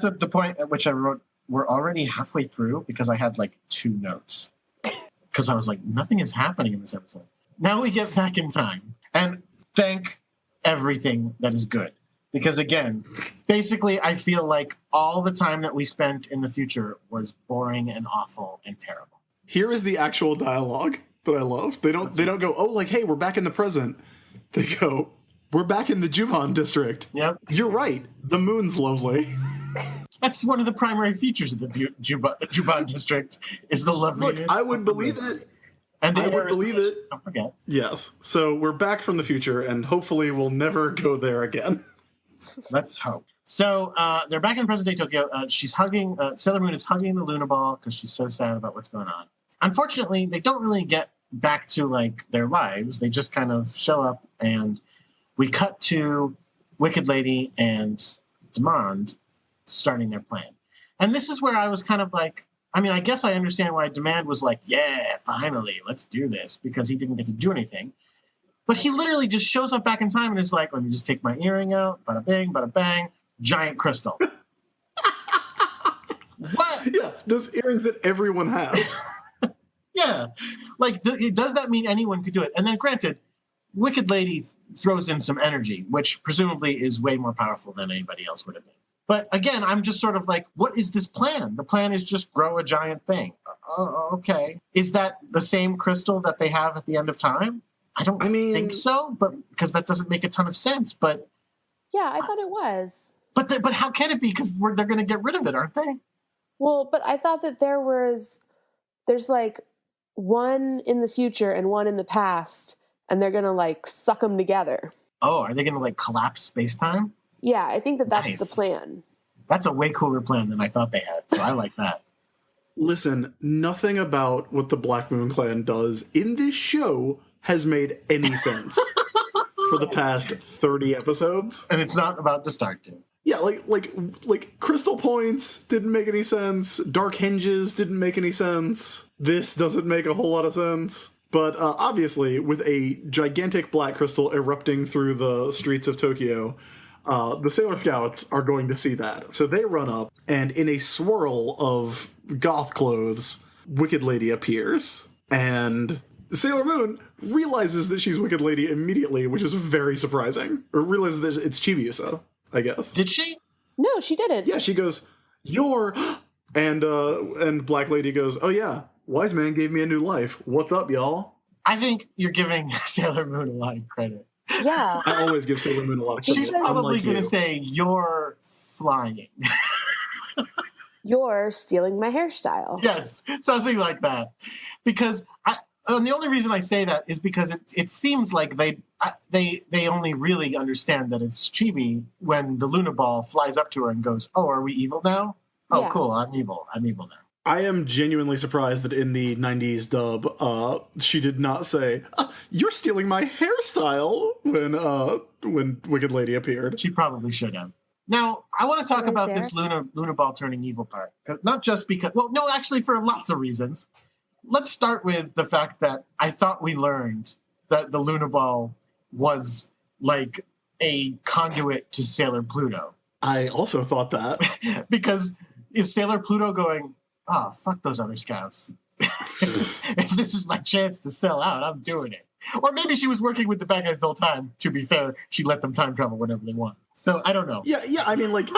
at the point at which I wrote, we're already halfway through because I had like 2 notes. Because I was like, nothing is happening in this episode. Now we get back in time. And thank everything that is good. Because again, basically I feel like all the time that we spent in the future was boring and awful and terrible. Here is the actual dialogue that I love. They don't go, oh, like, hey, we're back in the present. They go, we're back in the Juban district. Yep. You're right. The moon's lovely. That's one of the primary features of the Juban district is the loveliness. Look, I would believe it. And I would believe it. Don't forget. Yes. So we're back from the future, and hopefully we'll never go there again. Let's hope. So they're back in present-day Tokyo. She's hugging, Sailor Moon is hugging the Luna Ball because she's so sad about what's going on. Unfortunately, they don't really get back to, like, their lives. They just kind of show up, and we cut to Wicked Lady and Demand starting their plan. And this is where I was kind of like, I mean, I guess I understand why Demand was like, yeah, finally, let's do this, because he didn't get to do anything. But he literally just shows up back in time and is like, let me just take my earring out, bada bing, bada bang, giant crystal. What? Yeah, those earrings that everyone has. Yeah. Like, does that mean anyone could do it? And then granted, Wicked Lady throws in some energy, which presumably is way more powerful than anybody else would have been. But again, I'm just sort of like, what is this plan? The plan is just grow a giant thing. Okay. Is that the same crystal that they have at the end of time? I don't think so, but because that doesn't make a ton of sense. But yeah, I thought it was. But how can it be? Because they're going to get rid of it, aren't they? Well, but I thought that there's like one in the future and one in the past, and they're going to like suck them together. Oh, are they going to like collapse space-time? Yeah, I think that's Nice. the plan. That's a way cooler plan than I thought they had, so I like that. Listen, nothing about what the Black Moon Clan does in this show has made any sense for the past 30 episodes. And it's not about to start to. Yeah, like crystal points didn't make any sense. Dark hinges didn't make any sense. This doesn't make a whole lot of sense. But obviously, with a gigantic black crystal erupting through the streets of Tokyo, the Sailor Scouts are going to see that. So they run up, and in a swirl of goth clothes, Wicked Lady appears. And Sailor Moon realizes that she's Wicked Lady immediately, which is very surprising. Or realizes that it's Chibiusa, I guess. Did she? No, she didn't. Yeah, she goes, "You're..." And Black Lady goes, "Oh yeah, Wise Man gave me a new life. What's up, y'all?" I think you're giving Sailor Moon a lot of credit. Yeah. I always give Sailor Moon a lot of credit. She's probably unlike going to you. say, "You're flying." You're stealing my hairstyle. Yes, something like that. Because and the only reason I say that is because it seems like they only really understand that it's Chibi when the Luna Ball flies up to her and goes, "Oh, are we evil now? Oh, Yeah. cool, I'm evil. I'm evil now." I am genuinely surprised that in the 90s dub, she did not say, "You're stealing my hairstyle," when Wicked Lady appeared. She probably should have. Now, I want to talk Right about there. this Luna Ball turning evil part. Not just because, well, no, actually for lots of reasons. Let's start with the fact that I thought we learned that the Luna Ball was like a conduit to Sailor Pluto. I also thought that. Because is Sailor Pluto going, "Oh, fuck those other scouts. If this is my chance to sell out, I'm doing it." Or maybe she was working with the bad guys the whole time. To be fair, she let them time travel whenever they want. So I don't know. Yeah, I mean, like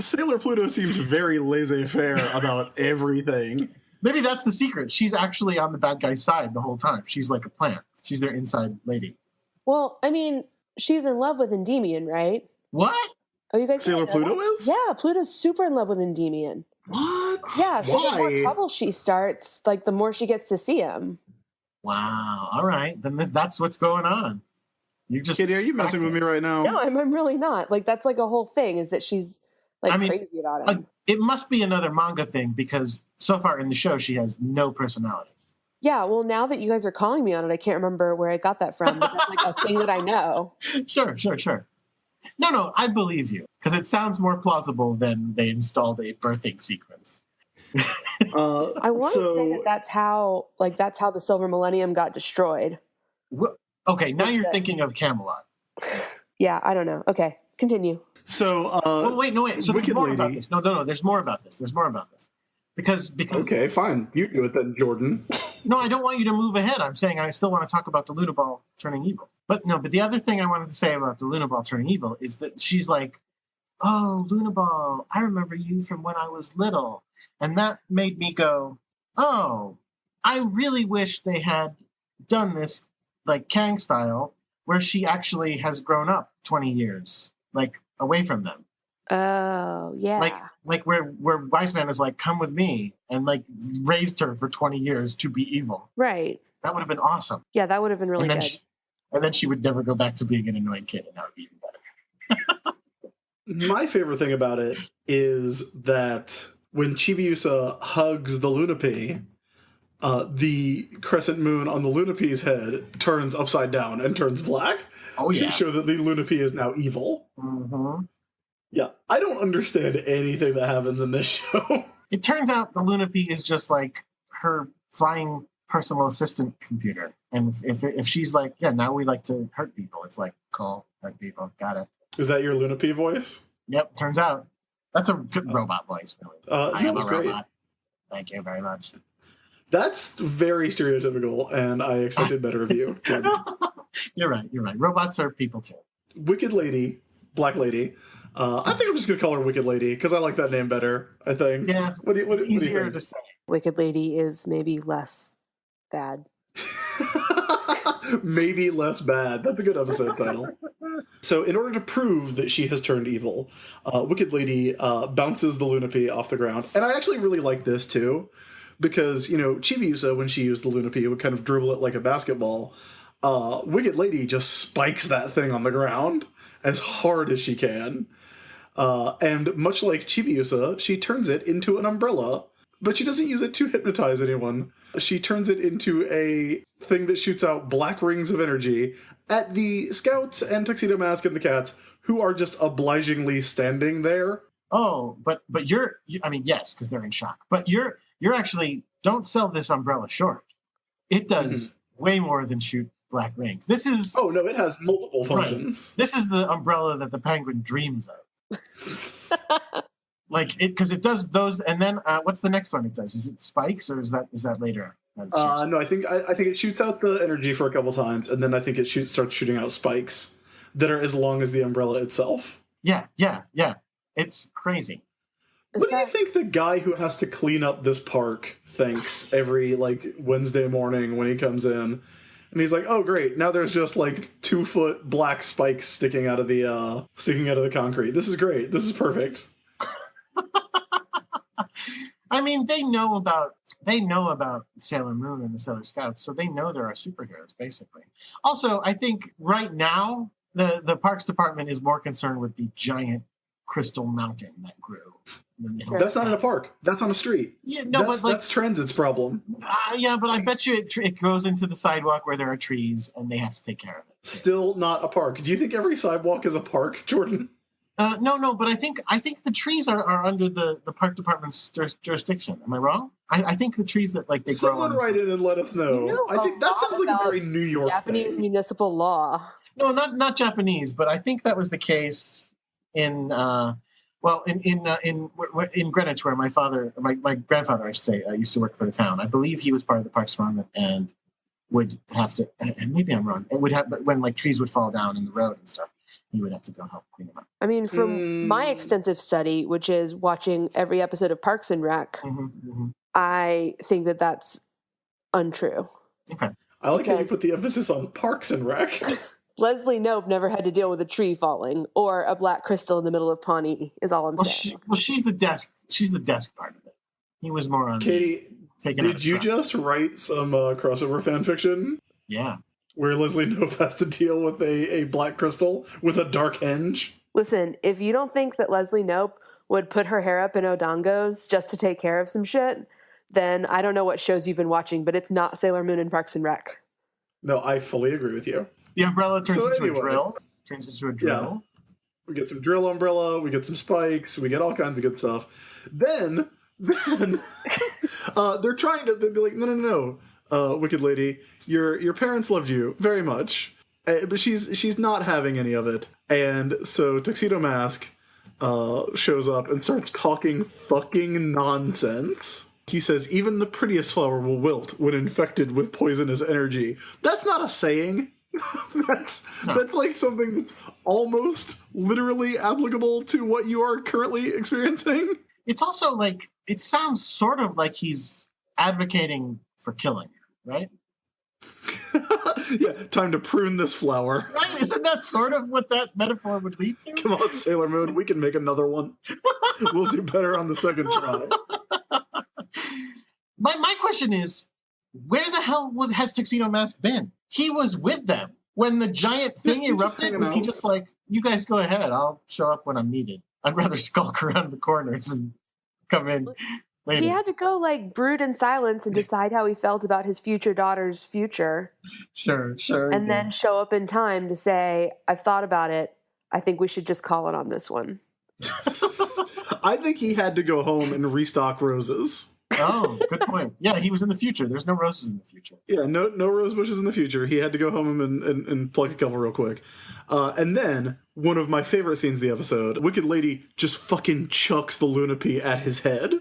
Sailor Pluto seems very laissez-faire about everything. Maybe that's the secret. She's actually on the bad guy's side the whole time. She's like a plant. She's their inside lady. Well, I mean, she's in love with Endymion, right? What? Oh, you guys Sailor didn't know Pluto that? is? Yeah, Pluto's super in love with Endymion. What? Yeah, so the more Why? trouble she starts, like the more she gets to see him. Wow. All right. Then that's what's going on. You just Kitty, are you messing with me right now? No, I'm really not. Like that's like a whole thing is that she's like I mean, crazy about him. it must be another manga thing because so far in the show she has no personality. Yeah, well, now that you guys are calling me on it, I can't remember where I got that from. But that's like a thing that I know. Sure. No, I believe you because it sounds more plausible than they installed a birthing sequence. I want to say that that's how the Silver Millennium got destroyed. Okay, now you're What's that? thinking of Camelot. Yeah, I don't know. Okay, continue. So, Oh wait. So there's Wicked more Lady. about this. No. There's more about this. Because Okay, fine. You do it then, Jordan. no, I don't want you to move ahead. I'm saying I still want to talk about the Luna Ball turning evil. But the other thing I wanted to say about the Luna Ball turning evil is that she's like, "Oh, Luna Ball, I remember you from when I was little." And that made me go, "Oh, I really wish they had done this like Kang style, where she actually has grown up 20 years, like away from them. Oh, yeah. Like where Wiseman is like, come with me, and like raised her for 20 years to be evil. Right. That would have been awesome. Yeah, that would have been really and then good. and then she would never go back to being an annoying kid, and that would be even better. My favorite thing about it is that when Chibiusa hugs the Lunapie, the crescent moon on the Lunapi's head turns upside down and turns black Oh to yeah. show that the Lunapie is now evil. Mm-hmm. Yeah, I don't understand anything that happens in this show. It turns out the Lunapie is just like her flying personal assistant computer, and if she's like, yeah, now we like to hurt people, it's like, cool, hurt people, got it. Is that your Lunapie voice? Yep, turns out that's a good robot voice. Really. I that am was a great. robot. Thank you very much. That's very stereotypical, and I expected better of you. Jordan. You're right. Robots are people too. Wicked Lady, Black Lady. I think I'm just gonna call her Wicked Lady because I like that name better. I think. Yeah, What do you it's easier think? to say. Wicked Lady is maybe less bad. Maybe less bad. That's a good episode title. So, in order to prove that she has turned evil, Wicked Lady bounces the Lunapie off the ground. And I actually really like this, too, because, Chibiusa, when she used the Lunapie, would kind of dribble it like a basketball. Wicked Lady just spikes that thing on the ground as hard as she can. And much like Chibiusa, she turns it into an umbrella, but she doesn't use it to hypnotize anyone. She turns it into a thing that shoots out black rings of energy at the scouts and Tuxedo Mask and the cats, who are just obligingly standing there. Oh, but I mean, yes, because they're in shock. But you're actually, don't sell this umbrella short. It does way more than shoot black rings. This is Oh, no, it has multiple functions. this is the umbrella that the Penguin dreams of. Like it, because it does those, and then what's the next one it does? Is it spikes, or is that later? That's No, I think it shoots out the energy for a couple times, and then I think it starts shooting out spikes that are as long as the umbrella itself. yeah. It's crazy. What do you think the guy who has to clean up this park thinks every Wednesday morning when he comes in? And he's like, "Oh, great! Now there's just 2-foot black spikes sticking out of the concrete. This is great. This is perfect." I mean, they know about Sailor Moon and the Sailor Scouts, so they know there are superheroes, basically. Also, I think right now the Parks Department is more concerned with the giant crystal mountain that grew. That's not in a park. That's on a street. Yeah, no, but that's Transit's problem. Yeah, but I bet you it goes into the sidewalk where there are trees, and they have to take care of it. Still not a park. Do you think every sidewalk is a park, Jordan? No, but I think the trees are under the Park Department's jurisdiction. Am I wrong? I think the trees that like they grow. Someone write in and let us know. I think that sounds like a very New York Japanese thing. municipal law. No, not Japanese, but I think that was the case in in Greenwich, where my grandfather, I should say, used to work for the town. I believe he was part of the Parks Department and would have to. And maybe I'm wrong. It would have when like trees would fall down in the road and stuff. He would have to go help clean them up. I mean, from my extensive study, which is watching every episode of Parks and Rec, I think that that's untrue. Okay. I like how you put the emphasis on Parks and Rec. Leslie Knope never had to deal with a tree falling or a black crystal in the middle of Pawnee, is all I'm saying. She's the desk part of it. He was more on Katie, did you just write some crossover fan fiction? Yeah. Where Leslie Knope has to deal with a black crystal with a dark henge? Listen, if you don't think that Leslie Knope would put her hair up in Odongos just to take care of some shit, then I don't know what shows you've been watching, but it's not Sailor Moon and Parks and Rec. No, I fully agree with you. The umbrella turns into a drill. Yeah. We get some drill umbrella, we get some spikes, we get all kinds of good stuff. Then they're trying to be like, no, Wicked Lady, your parents loved you very much, but she's not having any of it. And so Tuxedo Mask shows up and starts talking fucking nonsense. He says, even the prettiest flower will wilt when infected with poisonous energy. That's not a saying. That's like something that's almost literally applicable to what you are currently experiencing. It's also like, it sounds sort of like he's advocating for killing her, right? Yeah, time to prune this flower. Right? Isn't that sort of what that metaphor would lead to? Come on, Sailor Moon, we can make another one. We'll do better on the second try. My question is, where the hell has Tuxedo Mask been? He was with them when the giant thing erupted. Was he just like, you guys go ahead, I'll show up when I'm needed? I'd rather skulk around the corners and come in later. He had to go like brood in silence and decide how he felt about his future daughter's future. Sure. And then show up in time to say, I've thought about it. I think we should just call it on this one. I think he had to go home and restock roses. Oh, good point. Yeah, he was in the future. There's no roses in the future. Yeah, no rose bushes in the future. He had to go home and pluck a couple real quick. And then, one of my favorite scenes of the episode, Wicked Lady just fucking chucks the Lunapee at his head.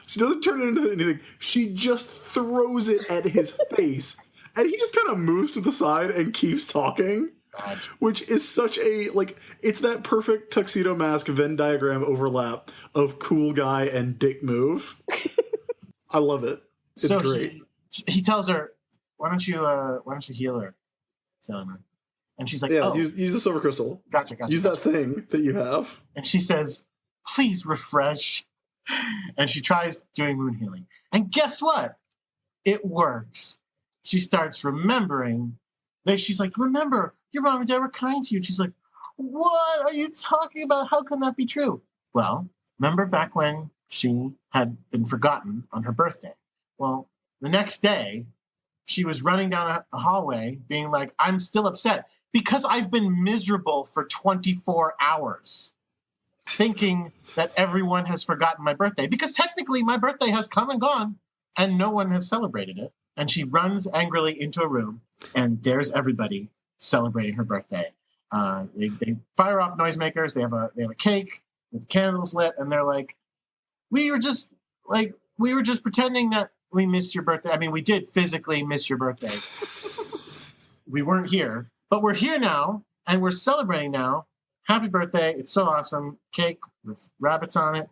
She doesn't turn it into anything. She just throws it at his face. And he just kind of moves to the side and keeps talking. Which is such a, like, it's that perfect Tuxedo Mask Venn diagram overlap of cool guy and dick move. I love it. It's so great. He tells her, why don't you heal her, Sailor Moon? And she's like, yeah, use the silver crystal. Gotcha. Use that thing that you have. And she says, please refresh. And she tries doing moon healing. And guess what? It works. She starts remembering. She's like, remember, your mom and dad were kind to you. And she's like, what are you talking about? How can that be true? Well, remember back when she had been forgotten on her birthday? Well, the next day, she was running down a hallway being like, I'm still upset because I've been miserable for 24 hours thinking that everyone has forgotten my birthday, because technically my birthday has come and gone and no one has celebrated it. And she runs angrily into a room and there's everybody celebrating her birthday. They fire off noisemakers. They have a cake with candles lit, and they're like, we were just pretending that we missed your birthday. I mean, we did physically miss your birthday. We weren't here, but we're here now and we're celebrating now. Happy birthday. It's so awesome. Cake with rabbits on it.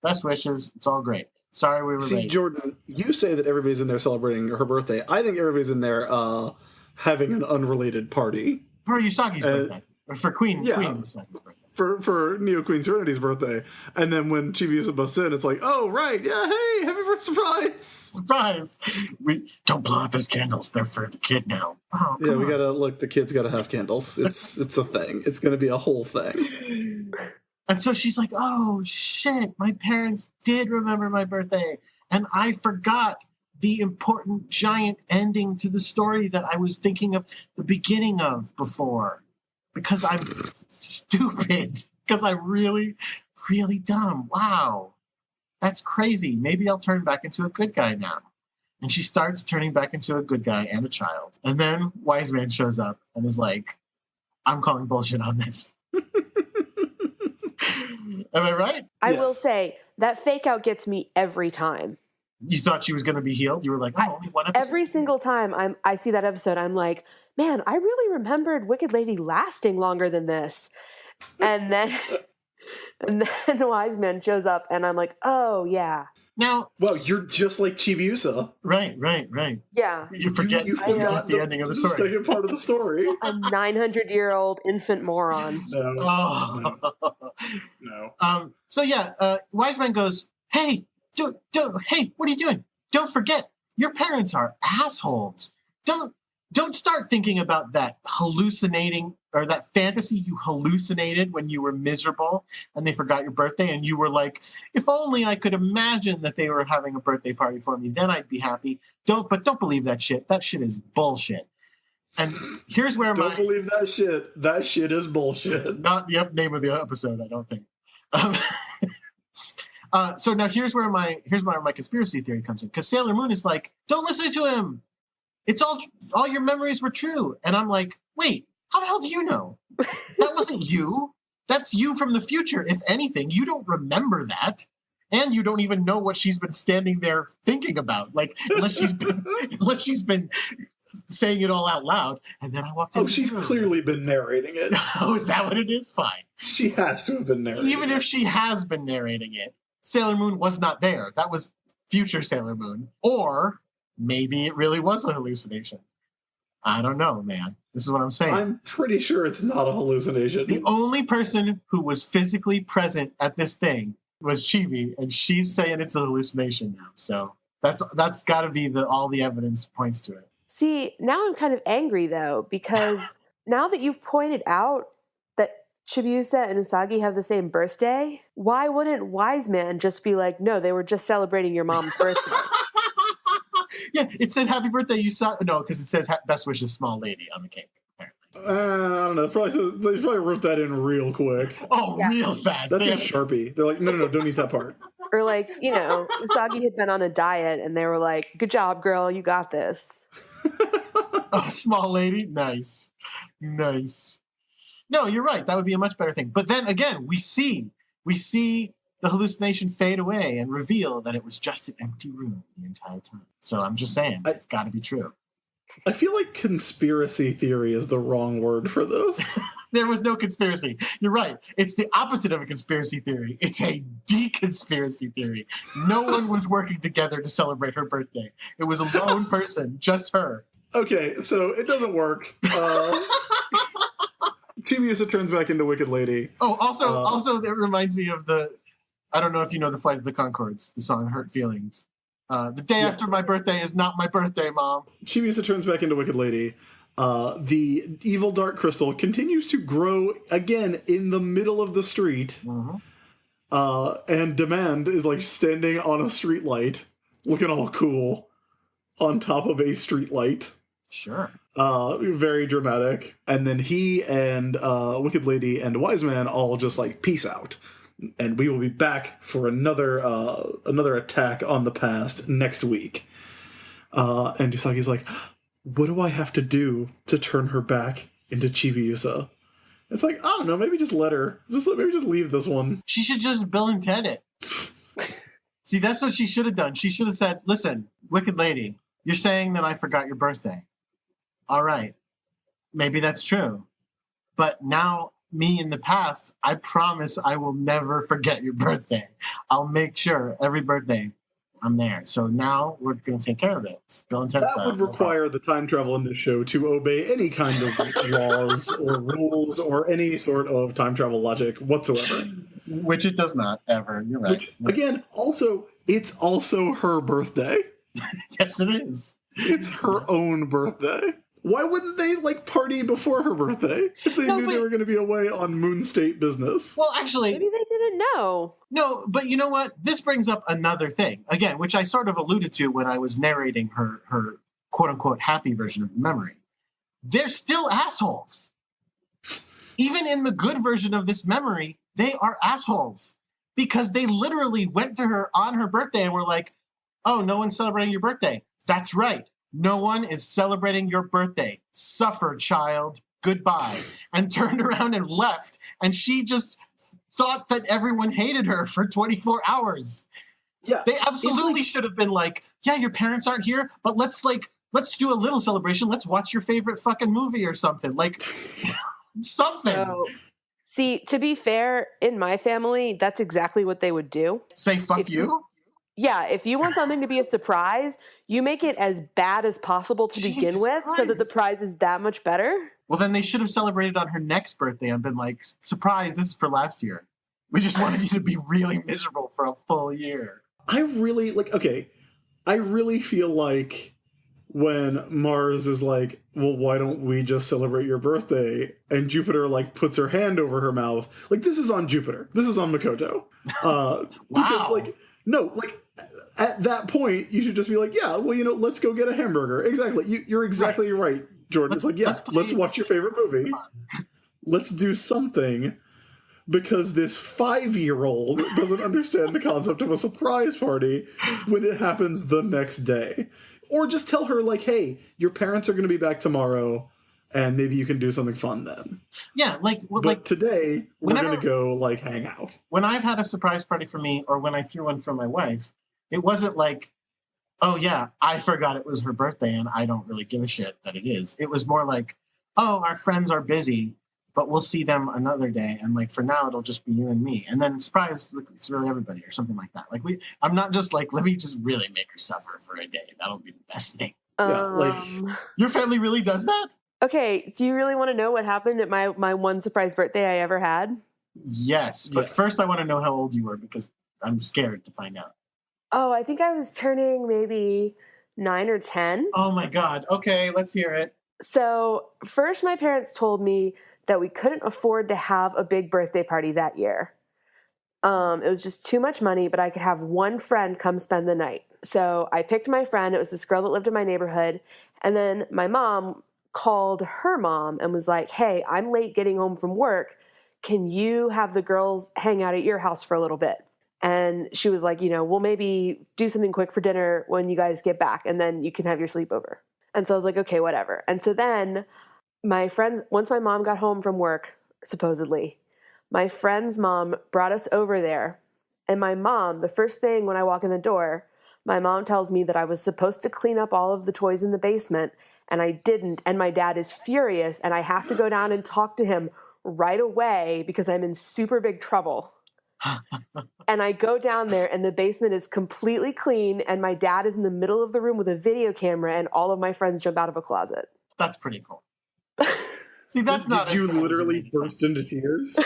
Best wishes. It's all great. Sorry we were late. See, Jordan, you say that everybody's in there celebrating her birthday. I think everybody's in there having an unrelated party. For Usagi's birthday. Or for Queen Usagi's birthday. for Neo Queen Serenity's birthday. And then when Chibiusa busts in, it's like, oh, right, yeah, hey, happy birthday, surprise. Surprise! We don't blow out those candles. They're for the kid now. Oh, Yeah, come we on. gotta, look, the kids gotta have candles. It's a thing. It's gonna be a whole thing. And so she's like, oh, shit, my parents did remember my birthday. And I forgot the important giant ending to the story that I was thinking of the beginning of before. Because I'm stupid. Because I'm really, really dumb. Wow. That's crazy. Maybe I'll turn back into a good guy now. And she starts turning back into a good guy and a child. And then Wise Man shows up and is like, I'm calling bullshit on this. Am I right? I Yes. will say that fake out gets me every time. You thought she was going to be healed? You were like, oh, only one episode? Every single time I see that episode, I'm like, man, I really remembered Wicked Lady lasting longer than this. And then Wise Man shows up, and I'm like, oh, yeah. Now, Well, you're just like Chibiusa. right. Yeah. You forget, You forgot the ending of the story. second part of the story. A 900-year-old infant moron. No. Oh. No. So yeah, Wise Man goes, hey, hey, what are you doing? Don't forget, your parents are assholes. Don't start thinking about that hallucinating or that fantasy you hallucinated when you were miserable and they forgot your birthday and you were like, if only I could imagine that they were having a birthday party for me, then I'd be happy. Don't believe that shit. That shit is bullshit. And here's where Don't believe that shit. That shit is bullshit. not the name of the episode, I don't think. So now here's where my conspiracy theory comes in, because Sailor Moon is like, don't listen to him. It's all your memories were true. And I'm like, wait, how the hell do you know? That wasn't you. That's you from the future. If anything, you don't remember that. And you don't even know what she's been standing there thinking about. Like, unless she's been saying it all out loud. And then I walked in. Oh, she's clearly been narrating it. Oh, is that what it is? Fine. She has to have been narrating Even it. if she has been narrating it, Sailor Moon was not there. That was future Sailor Moon. Or maybe it really was a hallucination. I don't know, man. This is what I'm saying. I'm pretty sure it's not a hallucination. The only person who was physically present at this thing was Chibi, and she's saying it's a hallucination now. So that's got to be all the evidence points to it. See, now I'm kind of angry, though, because now that you've pointed out that Chibiusa and Usagi have the same birthday, why wouldn't Wise Man just be like, no, they were just celebrating your mom's birthday? Yeah, it said happy birthday, no, because it says best wishes, small lady on the cake, apparently. I don't know. They probably wrote that in real quick. Oh, Yeah. real fast. That's They a have- Sharpie. They're like, no, don't eat that part. Or like, Usagi had been on a diet and they were like, good job, girl, you got this. Oh, small lady, nice. No, you're right. That would be a much better thing. But then again, we see the hallucination fade away and reveal that it was just an empty room the entire time. So I'm just saying, it's got to be true. I feel like conspiracy theory is the wrong word for this. There was no conspiracy. You're right. It's the opposite of a conspiracy theory. It's a deconspiracy theory. No one was working together to celebrate her birthday. It was a lone person, just her. Okay, so it doesn't work. Chibiusa turns back into Wicked Lady. Oh, also, that reminds me of I don't know if you know the Flight of the Conchords, the song Hurt Feelings. The day after my birthday is not my birthday, Mom. Chibiusa turns back into Wicked Lady. The evil Dark Crystal continues to grow again in the middle of the street. Mm-hmm. And Demand is like standing on a street light, looking all cool on top of a street light. Sure. Very dramatic. And then he and Wicked Lady and Wise Man all just like, peace out. And we will be back for another attack on the past next week. And Usagi's like, what do I have to do to turn her back into Chibiusa? It's like, I don't know, maybe just let her. Maybe just leave this one. She should just Bill and Ted it. See, that's what she should have done. She should have said, listen, Wicked Lady, you're saying that I forgot your birthday. All right. Maybe that's true. But now, me in the past, I promise I will never forget your birthday. I'll make sure every birthday I'm there. So now we're going to take care of it. It's Bill and Ted That style. would require the time travel in this show to obey any kind of laws or rules or any sort of time travel logic whatsoever. Which it does not ever. You're right. Which, again, also, it's also her birthday. Yes, it is. It's her own birthday. Why wouldn't they, like, party before her birthday if they knew they were going to be away on Moon State business? Well, actually... Maybe they didn't know. No, but you know what? This brings up another thing, again, which I sort of alluded to when I was narrating her quote-unquote happy version of the memory. They're still assholes. Even in the good version of this memory, they are assholes. Because they literally went to her on her birthday and were like, oh, no one's celebrating your birthday. That's right. No one is celebrating your birthday. Suffer, child. Goodbye. And turned around and left. And she just thought that everyone hated her for 24 hours. Yeah. They absolutely should have been like, yeah, your parents aren't here, but let's do a little celebration. Let's watch your favorite fucking movie or something. Like, something. So, see, to be fair, in my family, that's exactly what they would do. Say fuck you? Yeah, if you want something to be a surprise, you make it as bad as possible to begin with so that the prize is that much better. Well, then they should have celebrated on her next birthday and been like, surprise, this is for last year. We just wanted you to be really miserable for a full year. I really feel like when Mars is like, well, why don't we just celebrate your birthday? And Jupiter, like, puts her hand over her mouth. Like, this is on Jupiter. This is on Makoto. Because, like, no, like, at that point, you should just be like, yeah, well, let's go get a hamburger. Exactly. You're exactly right, Jordan. It's like, yeah, let's watch your favorite movie. Let's do something, because this 5-year-old doesn't understand the concept of a surprise party when it happens the next day. Or just tell her, like, hey, your parents are going to be back tomorrow, and maybe you can do something fun then. Yeah, but today, we're going to go, like, hang out. When I've had a surprise party for me, or when I threw one for my wife, it wasn't like, oh, yeah, I forgot it was her birthday, and I don't really give a shit that it is. It was more like, oh, our friends are busy, but we'll see them another day, and, like, for now, it'll just be you and me. And then, surprise, it's really everybody, or something like that. Like, I'm not just like, let me just really make her suffer for a day. That'll be the best thing. Your family really does that? Okay, do you really want to know what happened at my one surprise birthday I ever had? Yes, but first I want to know how old you were, because I'm scared to find out. Oh, I think I was turning maybe 9 or 10. Oh my God. Okay, let's hear it. So first my parents told me that we couldn't afford to have a big birthday party that year. It was just too much money, but I could have one friend come spend the night. So I picked my friend. It was this girl that lived in my neighborhood. And then my mom called her mom and was like, hey, I'm late getting home from work. Can you have the girls hang out at your house for a little bit? And she was like, we'll maybe do something quick for dinner when you guys get back, and then you can have your sleepover. And so I was like, okay, whatever. And so then my friends, once my mom got home from work, supposedly, my friend's mom brought us over there. And my mom, the first thing when I walk in the door, my mom tells me that I was supposed to clean up all of the toys in the basement, and I didn't. And my dad is furious, and I have to go down and talk to him right away because I'm in super big trouble. And I go down there, and the basement is completely clean, and my dad is in the middle of the room with a video camera, and all of my friends jump out of a closet. That's pretty cool. See, that's not. Did you literally burst into tears?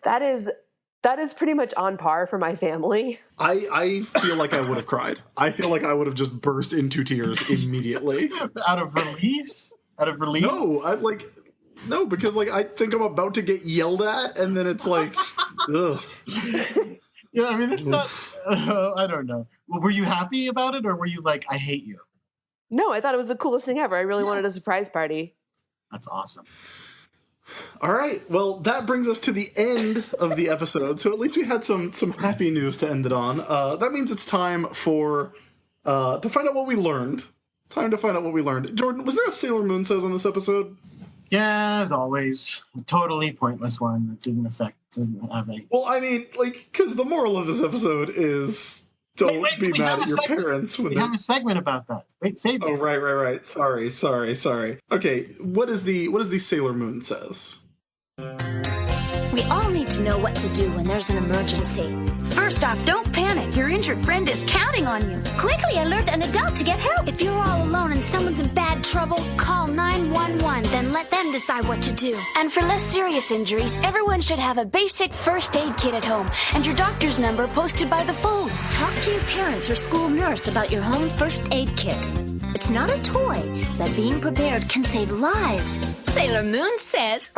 That is pretty much on par for my family. I feel like I would have cried. I feel like I would have just burst into tears immediately. Out of relief? No, because I think I'm about to get yelled at, and then it's like, ugh. Yeah, I mean, it's not. I don't know. Were you happy about it, or were you like, I hate you? No, I thought it was the coolest thing ever. I really wanted a surprise party. That's awesome. All right. Well, that brings us to the end of the episode. So at least we had some happy news to end it on. That means it's time for to find out what we learned. Time to find out what we learned. Jordan, was there a Sailor Moon says on this episode? Yeah, as always. A totally pointless one that didn't have any. Well, I mean, because the moral of this episode is don't be mad at your parents. We have a segment about that. Wait, save it. Oh, right. Sorry. Okay, what is the Sailor Moon says? We all need to know what to do when there's an emergency. First off, don't panic. Your injured friend is counting on you. Quickly alert an adult to get help. If you're all alone and someone's in bad trouble, call 911, then let them decide what to do. And for less serious injuries, everyone should have a basic first aid kit at home and your doctor's number posted by the phone. Talk to your parents or school nurse about your home first aid kit. It's not a toy, but being prepared can save lives. Sailor Moon says.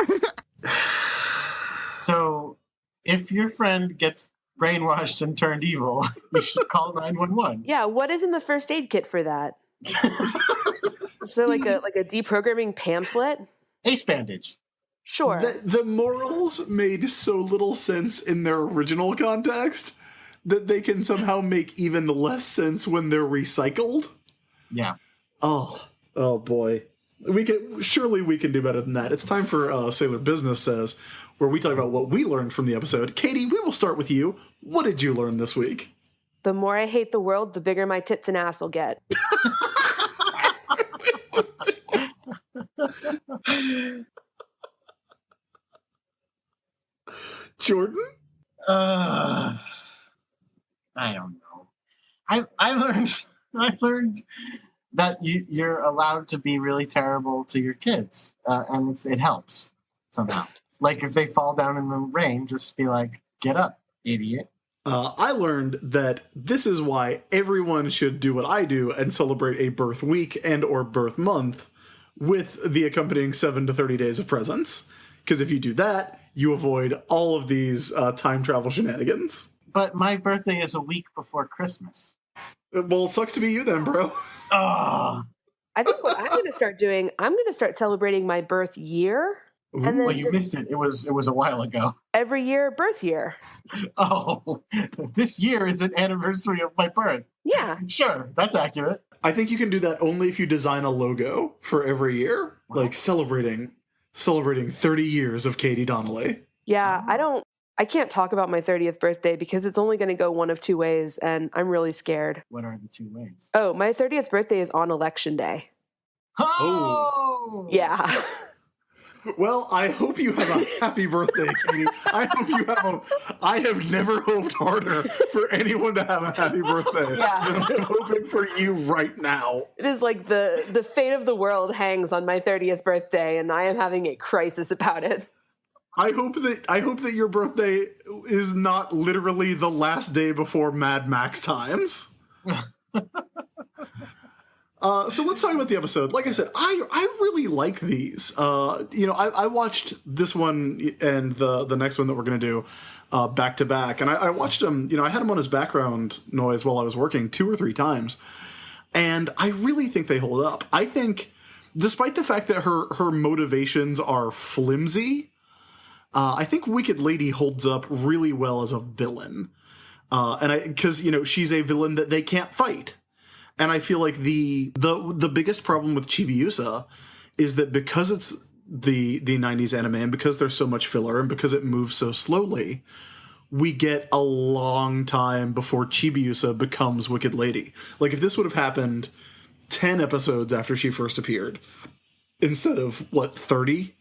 So, if your friend gets brainwashed and turned evil, you should call 911. Yeah, what is in the first aid kit for that? Is there like a deprogramming pamphlet? Ace bandage. Sure. The morals made so little sense in their original context that they can somehow make even less sense when they're recycled. Yeah. Oh boy. Surely we can do better than that. It's time for Sailor Business Says, where we talk about what we learned from the episode. Katie, we will start with you. What did you learn this week? The more I hate the world, the bigger my tits and ass will get. Jordan? I don't know. I learned that you're allowed to be really terrible to your kids, and it helps somehow. Like if they fall down in the rain, just be like, "Get up, idiot." I learned that this is why everyone should do what I do and celebrate a birth week and or birth month with the accompanying 7 to 30 days of presents. Because if you do that, you avoid all of these time travel shenanigans. But my birthday is a week before Christmas. Well, it sucks to be you then, bro. Oh. I think what I'm going to start doing, I'm going to start celebrating my birth year. And then Well, you missed it. It was a while ago. every year, birth year. Oh, this year is an anniversary of my birth. Yeah. Sure, that's accurate. I think you can do that only if you design a logo for every year, like celebrating 30 years of Katie Donnelly. Yeah, I can't talk about my 30th birthday because it's only going to go one of two ways, and I'm really scared. What are the two ways? Oh, my 30th birthday is on election day. Oh! Yeah. Well, I hope you have a happy birthday, Katie. I have never hoped harder for anyone to have a happy birthday Yeah. than I'm hoping for you right now. It is like the fate of the world hangs on my 30th birthday, and I am having a crisis about it. I hope that your birthday is not literally the last day before Mad Max times. So let's talk about the episode. Like I said, I really like these. I watched this one and the next one that we're going to do back to back, and I watched them. I had them on as background noise while I was working 2 or 3 times, and I really think they hold up. I think, despite the fact that her motivations are flimsy, I think Wicked Lady holds up really well as a villain, because she's a villain that they can't fight. And I feel like the biggest problem with Chibiusa is that because it's the 90s anime and because there's so much filler and because it moves so slowly, we get a long time before Chibiusa becomes Wicked Lady. Like if this would have happened 10 episodes after she first appeared instead of 30,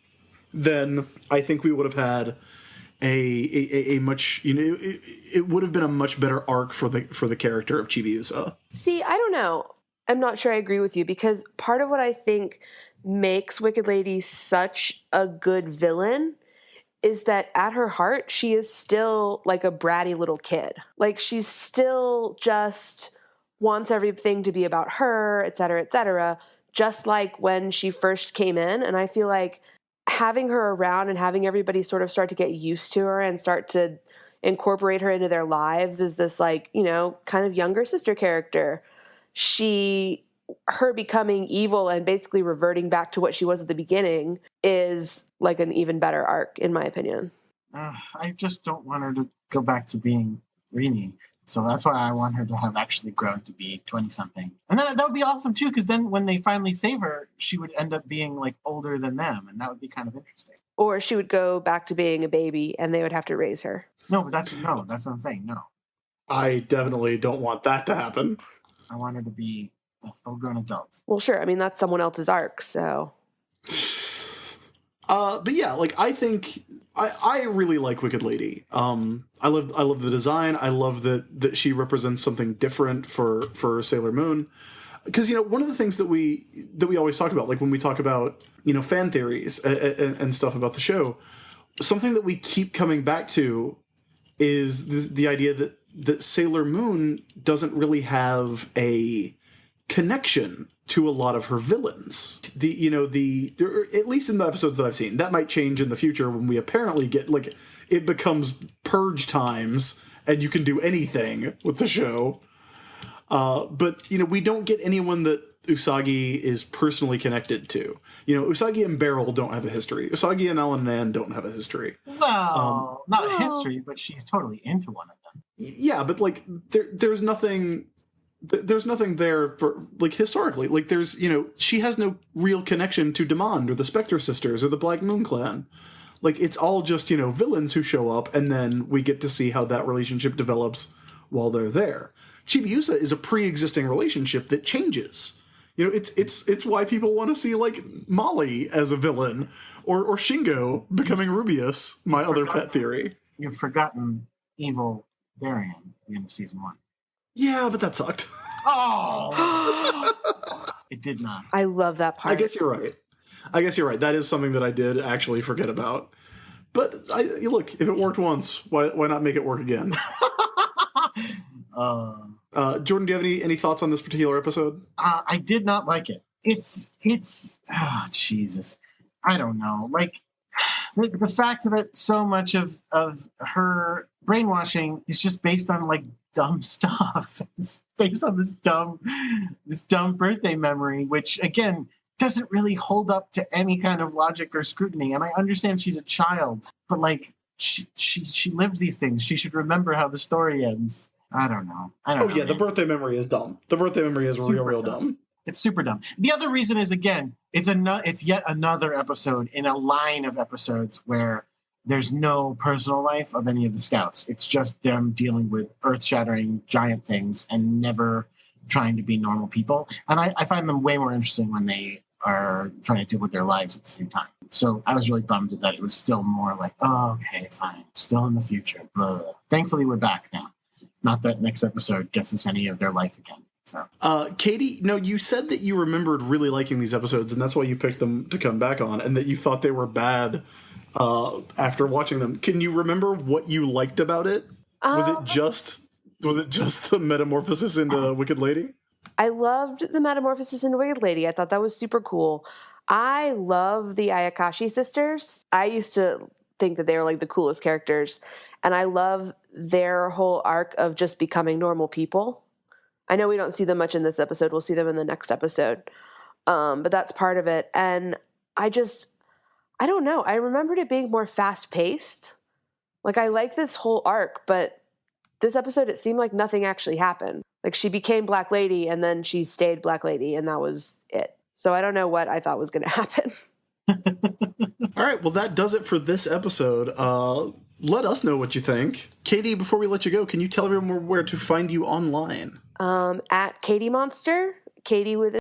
then I think we would have had a much it would have been a much better arc for the character of Chibiusa. See, I don't know. I'm not sure I agree with you because part of what I think makes Wicked Lady such a good villain is that at her heart, she is still like a bratty little kid. Like she's still just wants everything to be about her, et cetera, just like when she first came in. And I feel like having her around and having everybody sort of start to get used to her and start to incorporate her into their lives is this kind of younger sister character. Her becoming evil and basically reverting back to what she was at the beginning is like an even better arc, in my opinion. I just don't want her to go back to being Rini. So that's why I want her to have actually grown to be 20-something. And that would be awesome, too, because then when they finally save her, she would end up being, like, older than them, and that would be kind of interesting. Or she would go back to being a baby, and they would have to raise her. No, but that's what I'm saying, no. I definitely don't want that to happen. I want her to be a full-grown adult. Well, sure. I mean, that's someone else's arc, so... But yeah, like I think I really like Wicked Lady. I love the design. I love that she represents something different for Sailor Moon. Because, one of the things that we always talk about, like when we talk about, fan theories and stuff about the show, something that we keep coming back to is the idea that Sailor Moon doesn't really have a connection to a lot of her villains. At least in the episodes that I've seen, that might change in the future when we apparently get, like, it becomes purge times and you can do anything with the show. But we don't get anyone that Usagi is personally connected to. Usagi and Beryl don't have a history. Usagi and Alan and Ann don't have a history. Well, not a history, but she's totally into one of them. Yeah, but like there's nothing there for, like, historically. Like, there's, she has no real connection to Demond or the Spectre Sisters or the Black Moon Clan. Like, it's all just, villains who show up, and then we get to see how that relationship develops while they're there. Chibiusa is a pre-existing relationship that changes. It's why people want to see, like, Molly as a villain or Shingo becoming Rubius, my other pet theory. You've forgotten Evil Varian at the end of season 1. Yeah, but that sucked. Oh! It did not. I love that part. I guess you're right. That is something that I did actually forget about. But look, if it worked once, why not make it work again? Jordan, do you have any thoughts on this particular episode? I did not like it. It's Jesus. I don't know. Like, the fact that so much of her brainwashing is just based on, like, dumb stuff. It's based on this dumb birthday memory, which, again, doesn't really hold up to any kind of logic or scrutiny. And I understand she's a child, but, like, she lived these things. She should remember how the story ends. I don't know. Yeah, the birthday memory is dumb. The birthday memory is real dumb. It's super dumb. The other reason is, again, it's yet another episode in a line of episodes where there's no personal life of any of the scouts. It's just them dealing with earth-shattering giant things and never trying to be normal people. And I find them way more interesting when they are trying to deal with their lives at the same time. So I was really bummed that it was still more like, oh, okay, fine. Still in the future. Blah. Thankfully, we're back now. Not that next episode gets us any of their life again. So, Katie, no, you said that you remembered really liking these episodes, and that's why you picked them to come back on, and that you thought they were bad after watching them. Can you remember what you liked about it? Was it just the metamorphosis into Wicked Lady? I loved the metamorphosis into Wicked Lady. I thought that was super cool. I love the Ayakashi sisters. I used to think that they were, like, the coolest characters, and I love their whole arc of just becoming normal people. I know we don't see them much in this episode. We'll see them in the next episode. But that's part of it. And I don't know. I remembered it being more fast-paced. Like, I like this whole arc, but this episode, it seemed like nothing actually happened. Like, she became Black Lady, and then she stayed Black Lady, and that was it. So I don't know what I thought was going to happen. All right, well, that does it for this episode. Let us know what you think. Katie, before we let you go, can you tell everyone where to find you online? At Katie Monster, Katie with